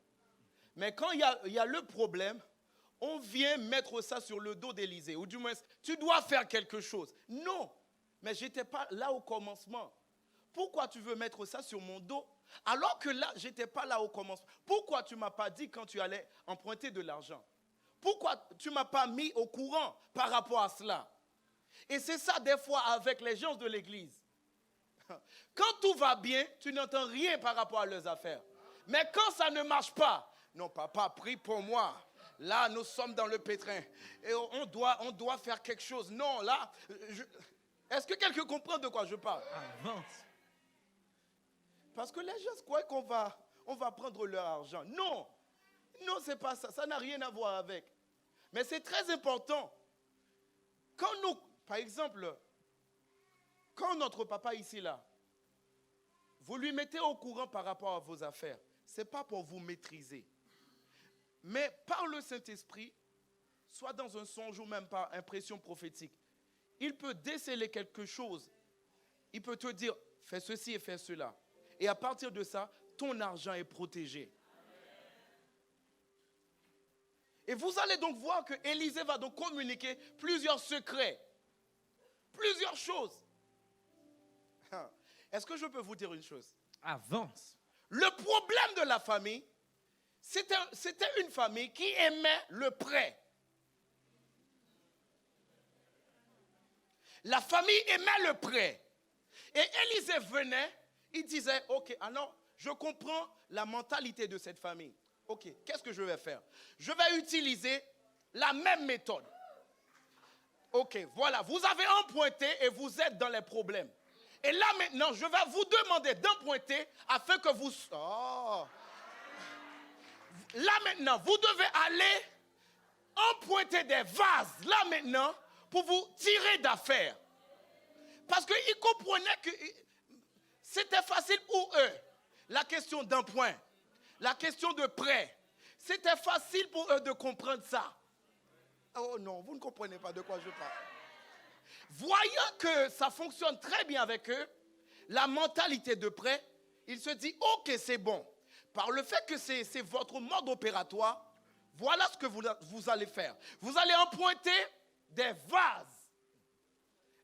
Mais quand il y a le problème, on vient mettre ça sur le dos d'Élisée. Ou du moins, tu dois faire quelque chose. Non, mais je n'étais pas là au commencement. Pourquoi tu veux mettre ça sur mon dos alors que là, je n'étais pas là au commencement? Pourquoi tu ne m'as pas dit quand tu allais emprunter de l'argent? Pourquoi tu ne m'as pas mis au courant par rapport à cela? Et c'est ça des fois avec les gens de l'église. Quand tout va bien, tu n'entends rien par rapport à leurs affaires. Mais quand ça ne marche pas, non, papa, prie pour moi. Là, nous sommes dans le pétrin. Et on doit faire quelque chose. Non, là, est-ce que quelqu'un comprend de quoi je parle? Avance. Parce que les gens croient qu'on va prendre leur argent. Non, non, c'est pas ça. Ça n'a rien à voir avec. Mais c'est très important. Quand nous, par exemple, quand notre papa ici, là, vous lui mettez au courant par rapport à vos affaires, ce n'est pas pour vous maîtriser. Mais par le Saint-Esprit, soit dans un songe ou même par impression prophétique, il peut déceler quelque chose. Il peut te dire, fais ceci et fais cela. Et à partir de ça, ton argent est protégé. Et vous allez donc voir que Élisée va donc communiquer plusieurs secrets. Plusieurs choses. Est-ce que je peux vous dire une chose? Avance. Le problème de la famille, c'était une famille qui aimait le prêt. La famille aimait le prêt. Et Élisée venait, il disait, ok, alors je comprends la mentalité de cette famille. Ok, qu'est-ce que je vais faire? Je vais utiliser la même méthode. Ok, voilà, vous avez emprunté et vous êtes dans les problèmes. Et là maintenant, je vais vous demander d'emprunter afin que vous... Oh. Là maintenant, vous devez aller emprunter des vases, là maintenant, pour vous tirer d'affaires. Parce qu'ils comprenaient que c'était facile pour eux. La question d'emprunt, la question de prêt, c'était facile pour eux de comprendre ça. Oh non, vous ne comprenez pas de quoi je parle. Voyant que ça fonctionne très bien avec eux, la mentalité de prêt, il se dit, ok, c'est bon. Par le fait que c'est votre mode opératoire, voilà ce que vous allez faire. Vous allez emprunter des vases.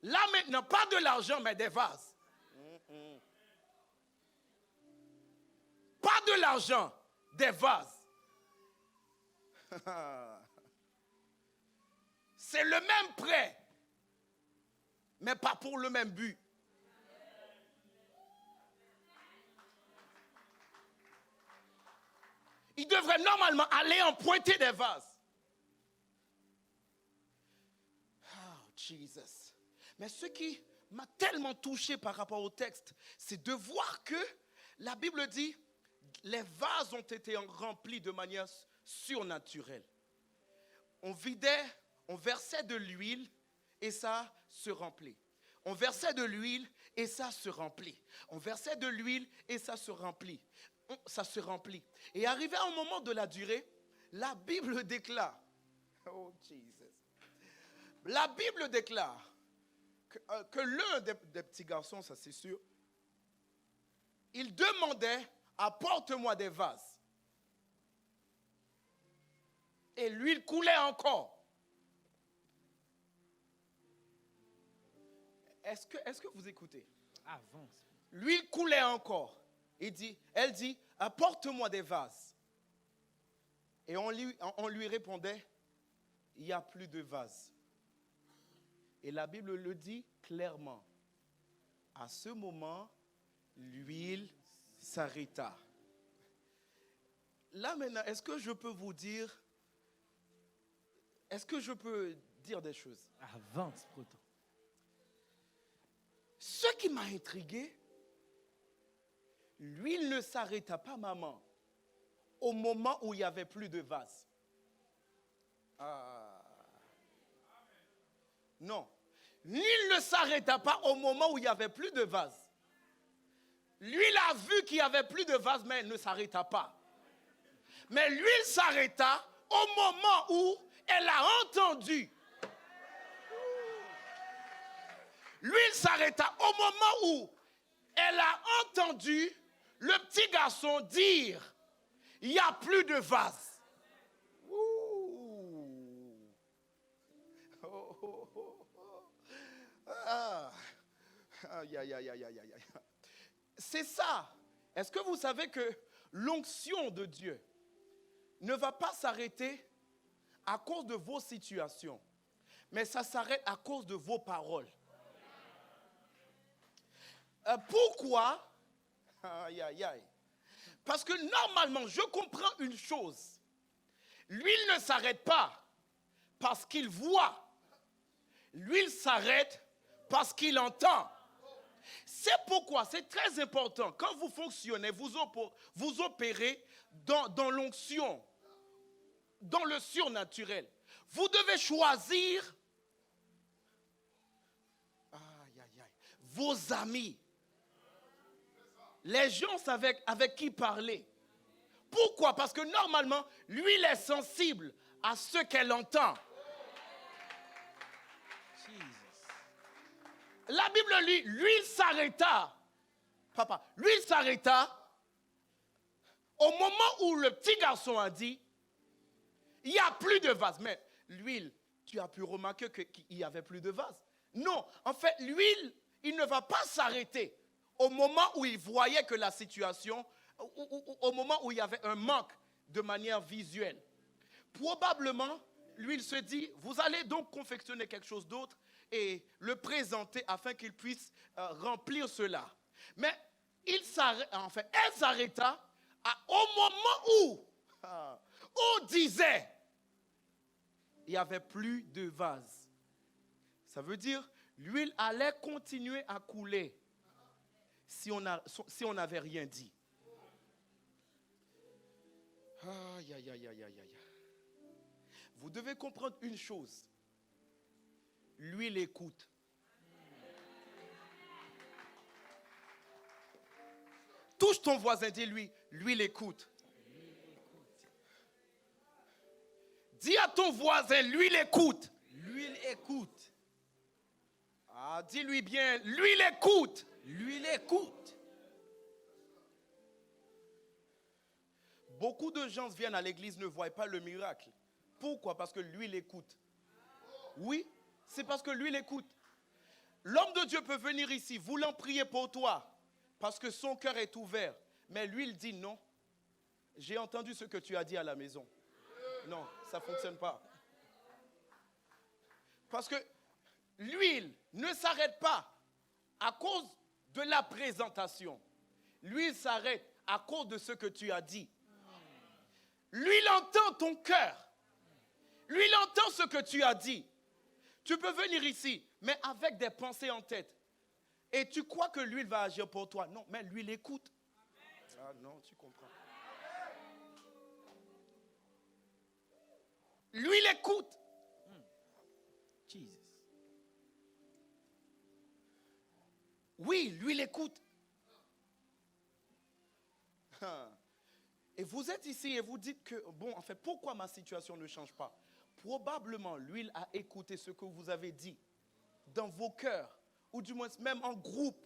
Là maintenant, pas de l'argent, mais des vases. Pas de l'argent, des vases. C'est le même prêt, mais pas pour le même but. Il devrait normalement aller emprunter des vases. Oh, Jesus. Mais ce qui m'a tellement touché par rapport au texte, c'est de voir que la Bible dit, les vases ont été remplis de manière surnaturelle. On vidait, on versait de l'huile et ça se remplit. On versait de l'huile et ça se remplit. On versait de l'huile et ça se remplit. Ça se remplit. Et arrivé à un moment de la durée, la Bible déclare, oh Jesus, la Bible déclare que l'un des petits garçons, ça c'est sûr, il demandait, apporte-moi des vases. Et l'huile coulait encore. Est-ce que vous écoutez? Avance. L'huile coulait encore. Elle dit, apporte-moi des vases. Et on lui répondait, il n'y a plus de vases. Et la Bible le dit clairement. À ce moment, l'huile s'arrêta. Là maintenant, est-ce que je peux vous dire, est-ce que je peux dire des choses? Avance, Proton. Ce qui m'a intrigué, l'huile ne s'arrêta pas, maman, au moment où il n'y avait plus de vase. Non. L'huile ne s'arrêta pas au moment où il n'y avait plus de vase. L'huile a vu qu'il n'y avait plus de vase, mais elle ne s'arrêta pas. Mais l'huile s'arrêta au moment où elle a entendu. L'huile s'arrêta au moment où elle a entendu le petit garçon dire, il n'y a plus de vase. Ouh. Aïe, aïe, aïe, aïe, aïe, aïe. C'est ça. Est-ce que vous savez que l'onction de Dieu ne va pas s'arrêter à cause de vos situations, mais ça s'arrête à cause de vos paroles. Pourquoi? Aïe, aïe, aïe. Parce que normalement, je comprends une chose. L'huile ne s'arrête pas parce qu'il voit. L'huile s'arrête parce qu'il entend. C'est pourquoi c'est très important, quand vous fonctionnez, vous opérez dans l'onction, dans le surnaturel. Vous devez choisir vos amis, les gens avec qui parler. Pourquoi? Parce que normalement, l'huile est sensible à ce qu'elle entend. La Bible dit, l'huile s'arrêta. Papa, l'huile s'arrêta au moment où le petit garçon a dit, il n'y a plus de vase. Mais l'huile, tu as pu remarquer qu'il n'y avait plus de vase. Non, en fait, l'huile, il ne va pas s'arrêter au moment où il voyait que la situation, au moment où il y avait un manque de manière visuelle. Probablement, l'huile se dit, vous allez donc confectionner quelque chose d'autre et le présenter afin qu'il puisse remplir cela. Mais elle s'arrêta au moment où on disait il n'y avait plus de vase. Ça veut dire l'huile allait continuer à couler si on n'avait rien dit. Aïe, aïe, aïe, aïe, aïe. Vous devez comprendre une chose. L'huile écoute. Touche ton voisin, dis-lui, l'huile écoute. Dis à ton voisin, l'huile écoute. L'huile écoute. Ah, dis-lui bien, l'huile écoute. L'huile écoute. Beaucoup de gens viennent à l'église, ne voient pas le miracle. Pourquoi? Parce que l'huile écoute. Oui, c'est parce que l'huile écoute. L'homme de Dieu peut venir ici, voulant prier pour toi, parce que son cœur est ouvert. Mais l'huile dit non. J'ai entendu ce que tu as dit à la maison. Non, ça ne fonctionne pas. Parce que l'huile ne s'arrête pas à cause de la présentation. L'huile s'arrête à cause de ce que tu as dit. L'huile entend ton cœur. L'huile entend ce que tu as dit. Tu peux venir ici, mais avec des pensées en tête. Et tu crois que l'huile va agir pour toi. Non, mais l'huile écoute. Ah non, tu comprends. L'huile écoute. Jesus. Oui, l'huile écoute. Et vous êtes ici et vous dites que, bon, en fait, pourquoi ma situation ne change pas? Probablement, l'huile a écouté ce que vous avez dit dans vos cœurs, ou du moins même en groupe.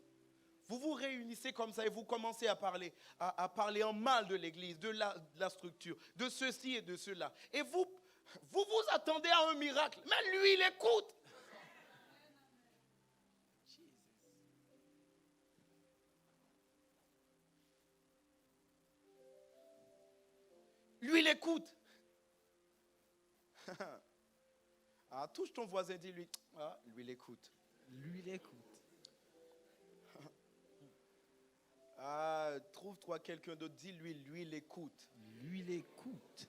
Vous vous réunissez comme ça et vous commencez à parler en mal de l'église, de la structure, de ceci et de cela. Et vous attendez à un miracle, mais lui, il écoute. Lui, il écoute. Ah, touche ton voisin, dis-lui. Ah, lui, il écoute. Lui, il écoute. Ah, trouve-toi quelqu'un d'autre, dis-lui, lui, il écoute. Lui, il écoute.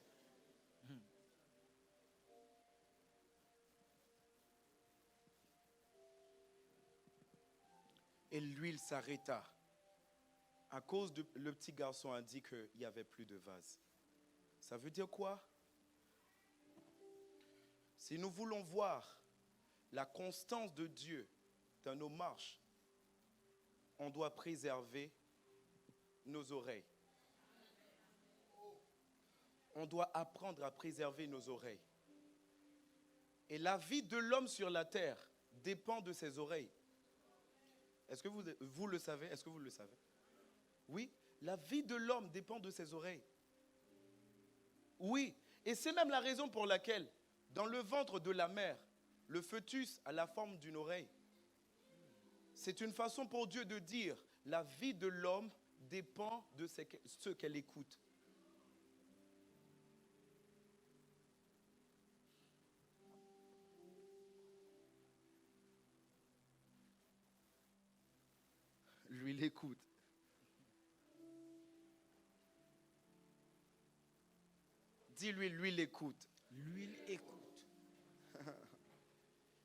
Et l'huile s'arrêta. À cause de le petit garçon a dit qu'il n'y avait plus de vase. Ça veut dire quoi? Si nous voulons voir la constance de Dieu dans nos marches, on doit préserver nos oreilles. On doit apprendre à préserver nos oreilles. Et la vie de l'homme sur la terre dépend de ses oreilles. Est-ce que vous le savez? Est-ce que vous le savez? Oui, la vie de l'homme dépend de ses oreilles. Oui, et c'est même la raison pour laquelle, dans le ventre de la mère, le fœtus a la forme d'une oreille. C'est une façon pour Dieu de dire, la vie de l'homme dépend de ce qu'elle écoute. L'huile écoute. Dis-lui, l'huile écoute. L'huile écoute.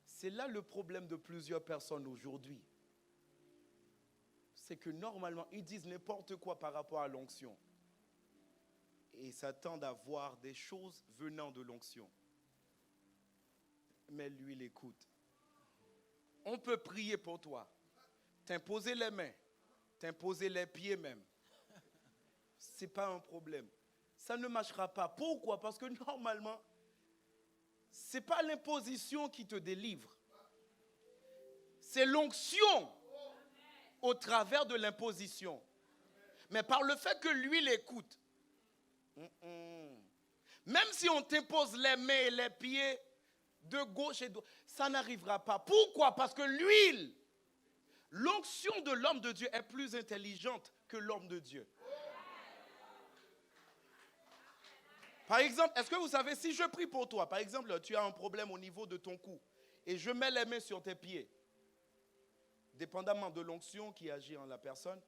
C'est là le problème de plusieurs personnes aujourd'hui. C'est que normalement, ils disent n'importe quoi par rapport à l'onction. Et s'attendent à voir des choses venant de l'onction. Mais l'huile écoute. On peut prier pour toi. T'imposer les mains. T'imposer les pieds même. Ce n'est pas un problème. Ça ne marchera pas. Pourquoi? Parce que normalement, ce n'est pas l'imposition qui te délivre. C'est l'onction au travers de l'imposition. Mais par le fait que l'huile écoute, même si on t'impose les mains et les pieds de gauche et de droite, ça n'arrivera pas. Pourquoi? Parce que l'huile, l'onction de l'homme de Dieu est plus intelligente que l'homme de Dieu. Par exemple, est-ce que vous savez, si je prie pour toi, par exemple, tu as un problème au niveau de ton cou, et je mets les mains sur tes pieds, dépendamment de l'onction qui agit en la personne,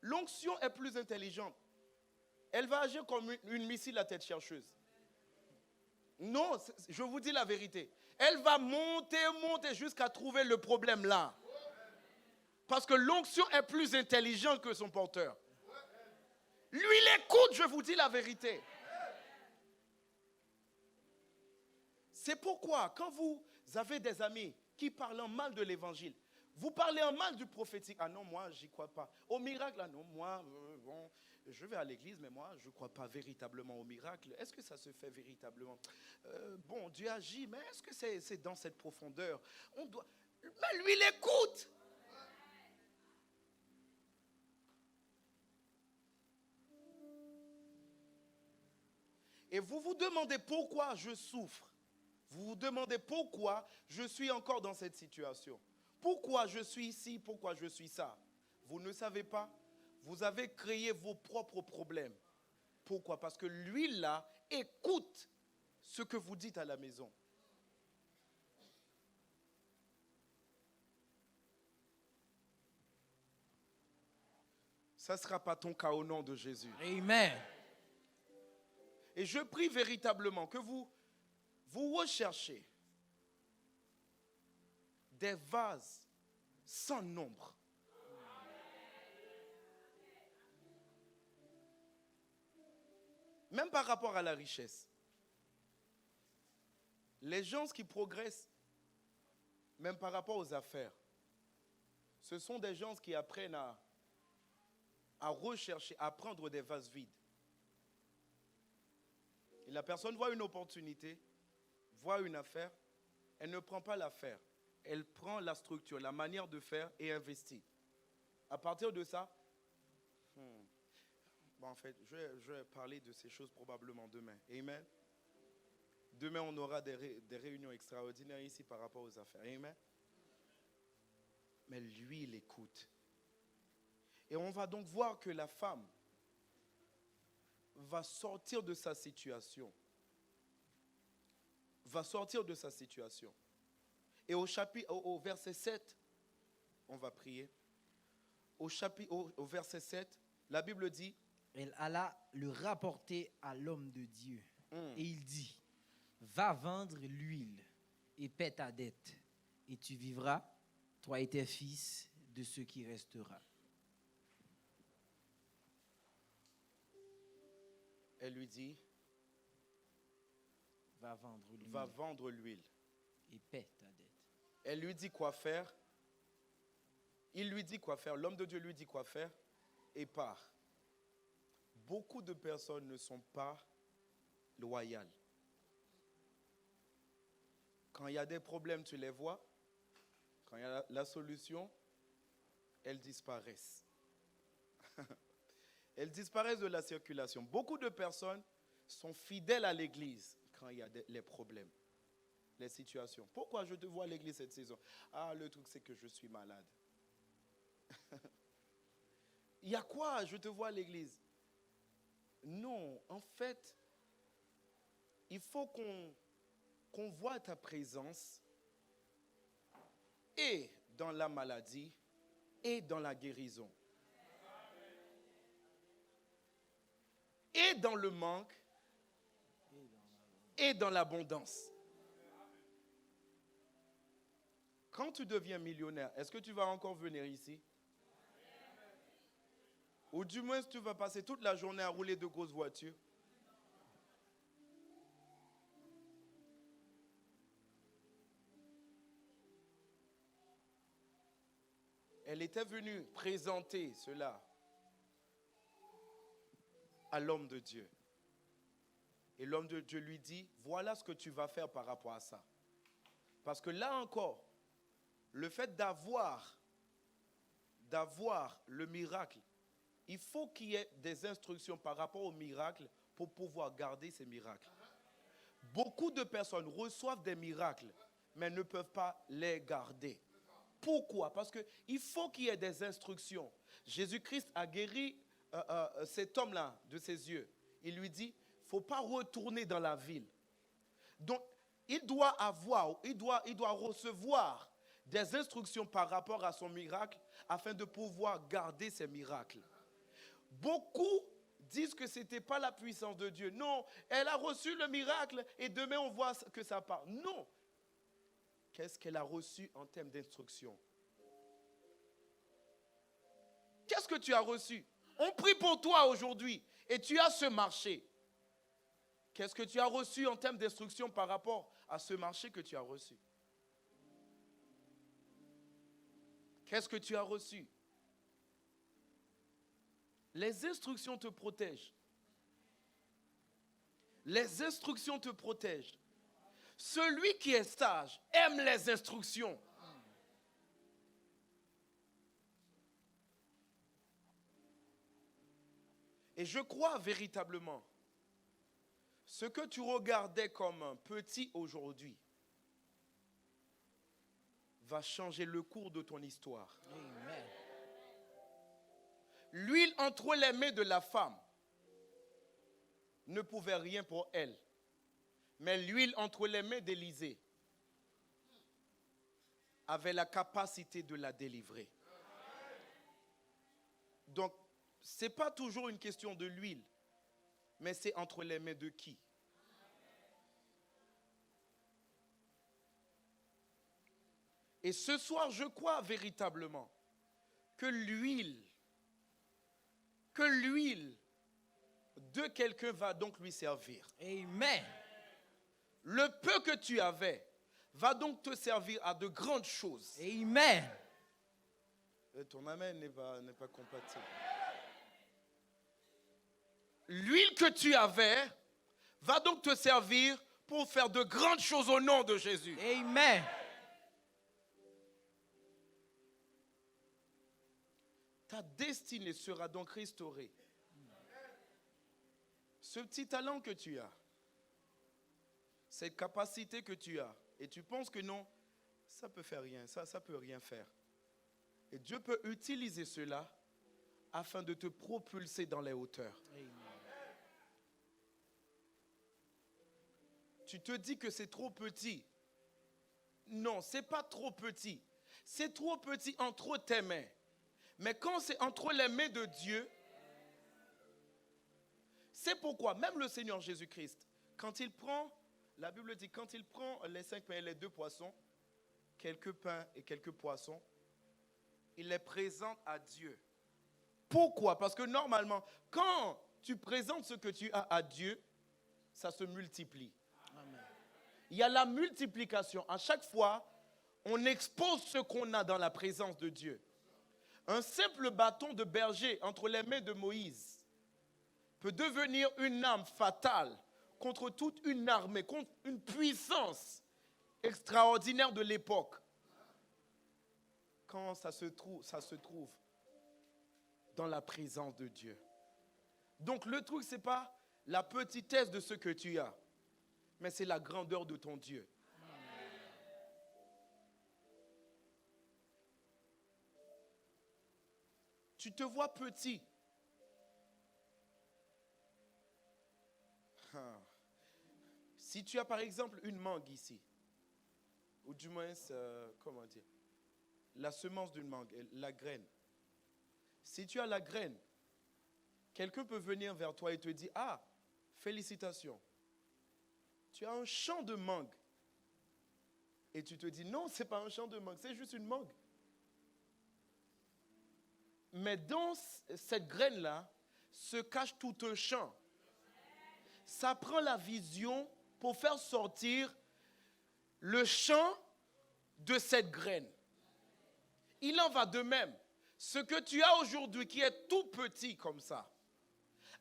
l'onction est plus intelligente. Elle va agir comme une missile à tête chercheuse. Non, je vous dis la vérité. Elle va monter jusqu'à trouver le problème là. Parce que l'onction est plus intelligente que son porteur. Lui, il écoute, je vous dis la vérité. C'est pourquoi, quand vous avez des amis qui parlent en mal de l'évangile, vous parlez en mal du prophétique. Ah non, moi, j'y crois pas. Au miracle, ah non, moi, bon, je vais à l'église, mais moi, je ne crois pas véritablement au miracle. Est-ce que ça se fait véritablement? Bon, Dieu agit, mais est-ce que c'est dans cette profondeur? Mais lui, il écoute. Et vous vous demandez pourquoi je souffre. Vous vous demandez pourquoi je suis encore dans cette situation. Pourquoi je suis ici, pourquoi je suis ça. Vous ne savez pas. Vous avez créé vos propres problèmes. Pourquoi? Parce que lui, là, écoute ce que vous dites à la maison. Ça ne sera pas ton cas au nom de Jésus. Amen. Et je prie véritablement que vous recherchez des vases sans nombre. Même par rapport à la richesse. Les gens qui progressent, même par rapport aux affaires, ce sont des gens qui apprennent à rechercher, à prendre des vases vides. Et la personne voit une opportunité, voit une affaire, elle ne prend pas l'affaire. Elle prend la structure, la manière de faire et investit. À partir de ça, bon, en fait, je vais parler de ces choses probablement demain. Amen. Demain, on aura des réunions extraordinaires ici par rapport aux affaires. Amen. Mais lui, il écoute. Et on va donc voir que la femme va sortir de sa situation. Va sortir de sa situation. Et au verset 7, on va prier. Au verset 7, la Bible dit, elle alla le rapporter à l'homme de Dieu. Et il dit, va vendre l'huile et paie ta dette. Et tu vivras, toi et tes fils, de ce qui restera. Elle lui dit, va vendre l'huile et paie ta dette. Elle lui dit quoi faire. Il lui dit quoi faire. L'homme de Dieu lui dit quoi faire et part. Beaucoup de personnes ne sont pas loyales. Quand il y a des problèmes, tu les vois. Quand il y a la solution, elles disparaissent. Elles disparaissent de la circulation. Beaucoup de personnes sont fidèles à l'église quand il y a les problèmes, les situations. Pourquoi je te vois à l'église cette saison? Ah, le truc, c'est que je suis malade. Il y a quoi? Je te vois à l'église. Non, en fait, il faut qu'on voit ta présence et dans la maladie et dans la guérison. Et dans le manque et dans l'abondance. Quand tu deviens millionnaire, est-ce que tu vas encore venir ici? Ou du moins, tu vas passer toute la journée à rouler de grosses voitures? Elle était venue présenter cela à l'homme de Dieu. Et l'homme de Dieu lui dit, voilà ce que tu vas faire par rapport à ça. Parce que là encore, le fait d'avoir le miracle, il faut qu'il y ait des instructions par rapport au miracle pour pouvoir garder ces miracles. Beaucoup de personnes reçoivent des miracles, mais ne peuvent pas les garder. Pourquoi? Parce qu'il faut qu'il y ait des instructions. Jésus-Christ a guéri cet homme-là de ses yeux. Il lui dit, il ne faut pas retourner dans la ville. Donc, il doit recevoir des instructions par rapport à son miracle afin de pouvoir garder ses miracles. Beaucoup disent que ce n'était pas la puissance de Dieu. Non, elle a reçu le miracle et demain on voit que ça part. Non. Qu'est-ce qu'elle a reçu en termes d'instruction? Qu'est-ce que tu as reçu? On prie pour toi aujourd'hui et tu as ce marché. Qu'est-ce que tu as reçu en termes d'instruction par rapport à ce marché que tu as reçu? Qu'est-ce que tu as reçu? Les instructions te protègent. Les instructions te protègent. Celui qui est sage aime les instructions. Et je crois véritablement, ce que tu regardais comme un petit aujourd'hui va changer le cours de ton histoire. Amen. L'huile entre les mains de la femme ne pouvait rien pour elle. Mais l'huile entre les mains d'Élisée avait la capacité de la délivrer. Donc, ce n'est pas toujours une question de l'huile, mais c'est entre les mains de qui? Et ce soir, je crois véritablement que l'huile de quelqu'un va donc lui servir. Amen. Le peu que tu avais va donc te servir à de grandes choses. Amen. Ton amen n'est pas compatible. L'huile que tu avais va donc te servir pour faire de grandes choses au nom de Jésus. Amen. Ta destinée sera donc restaurée. Ce petit talent que tu as, cette capacité que tu as, et tu penses que non, ça peut faire rien, ça peut rien faire. Et Dieu peut utiliser cela afin de te propulser dans les hauteurs. Amen. Tu te dis que c'est trop petit. Non, c'est pas trop petit. C'est trop petit entre tes mains. Mais quand c'est entre les mains de Dieu, c'est pourquoi même le Seigneur Jésus-Christ, quand il prend, la Bible dit, quand il prend les 5 pains et les 2 poissons, quelques pains et quelques poissons, il les présente à Dieu. Pourquoi? Parce que normalement, quand tu présentes ce que tu as à Dieu, ça se multiplie. Amen. Il y a la multiplication. À chaque fois, on expose ce qu'on a dans la présence de Dieu. Un simple bâton de berger entre les mains de Moïse peut devenir une arme fatale contre toute une armée, contre une puissance extraordinaire de l'époque. Quand ça se trouve dans la présence de Dieu. Donc le truc, ce n'est pas la petitesse de ce que tu as, mais c'est la grandeur de ton Dieu. tu te vois petit. Ah. Si tu as par exemple une mangue ici, ou du moins, comment dire, la semence d'une mangue, la graine. Si tu as la graine, quelqu'un peut venir vers toi et te dire, ah, félicitations, tu as un champ de mangue. Et tu te dis, non, ce n'est pas un champ de mangue, c'est juste une mangue. Mais dans cette graine-là, se cache tout un champ. Ça prend la vision pour faire sortir le champ de cette graine. Il en va de même. Ce que tu as aujourd'hui qui est tout petit comme ça,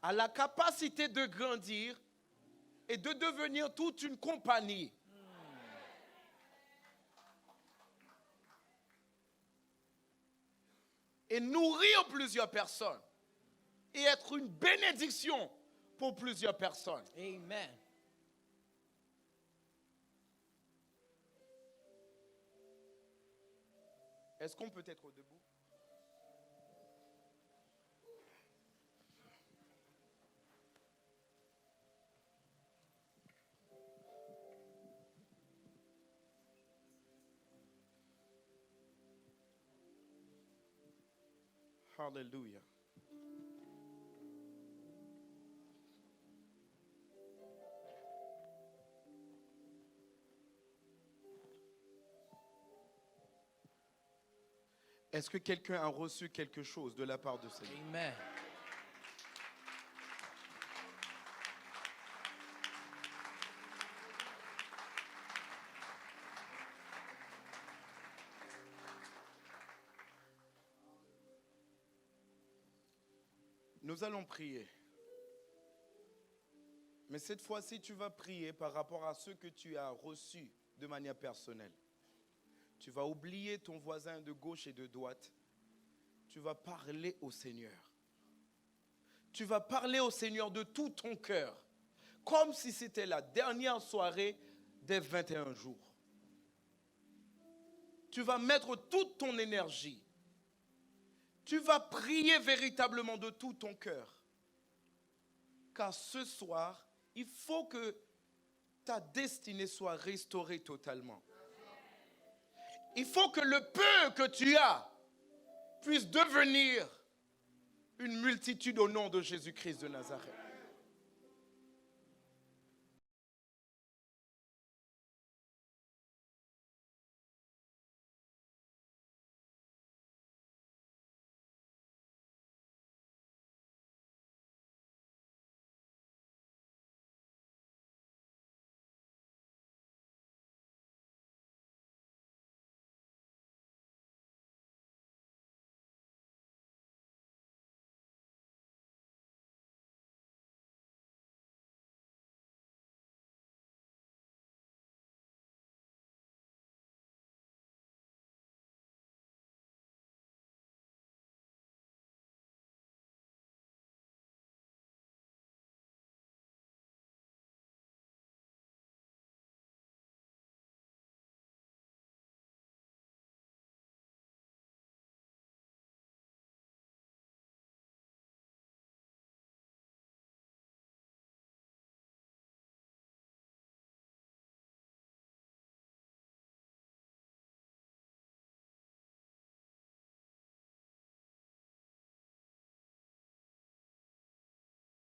a la capacité de grandir et de devenir toute une compagnie. Et nourrir plusieurs personnes. Et être une bénédiction pour plusieurs personnes. Amen. Est-ce qu'on peut être debout? Hallelujah. Est-ce que quelqu'un a reçu quelque chose de la part de Seigneur? Amen. Nous allons prier. Mais cette fois-ci, tu vas prier par rapport à ce que tu as reçu de manière personnelle. Tu vas oublier ton voisin de gauche et de droite. Tu vas parler au Seigneur. Tu vas parler au Seigneur de tout ton cœur. Comme si c'était la dernière soirée des 21 jours. Tu vas mettre toute ton énergie. Tu vas prier véritablement de tout ton cœur. Car ce soir, il faut que ta destinée soit restaurée totalement. Il faut que le peu que tu as puisse devenir une multitude au nom de Jésus-Christ de Nazareth.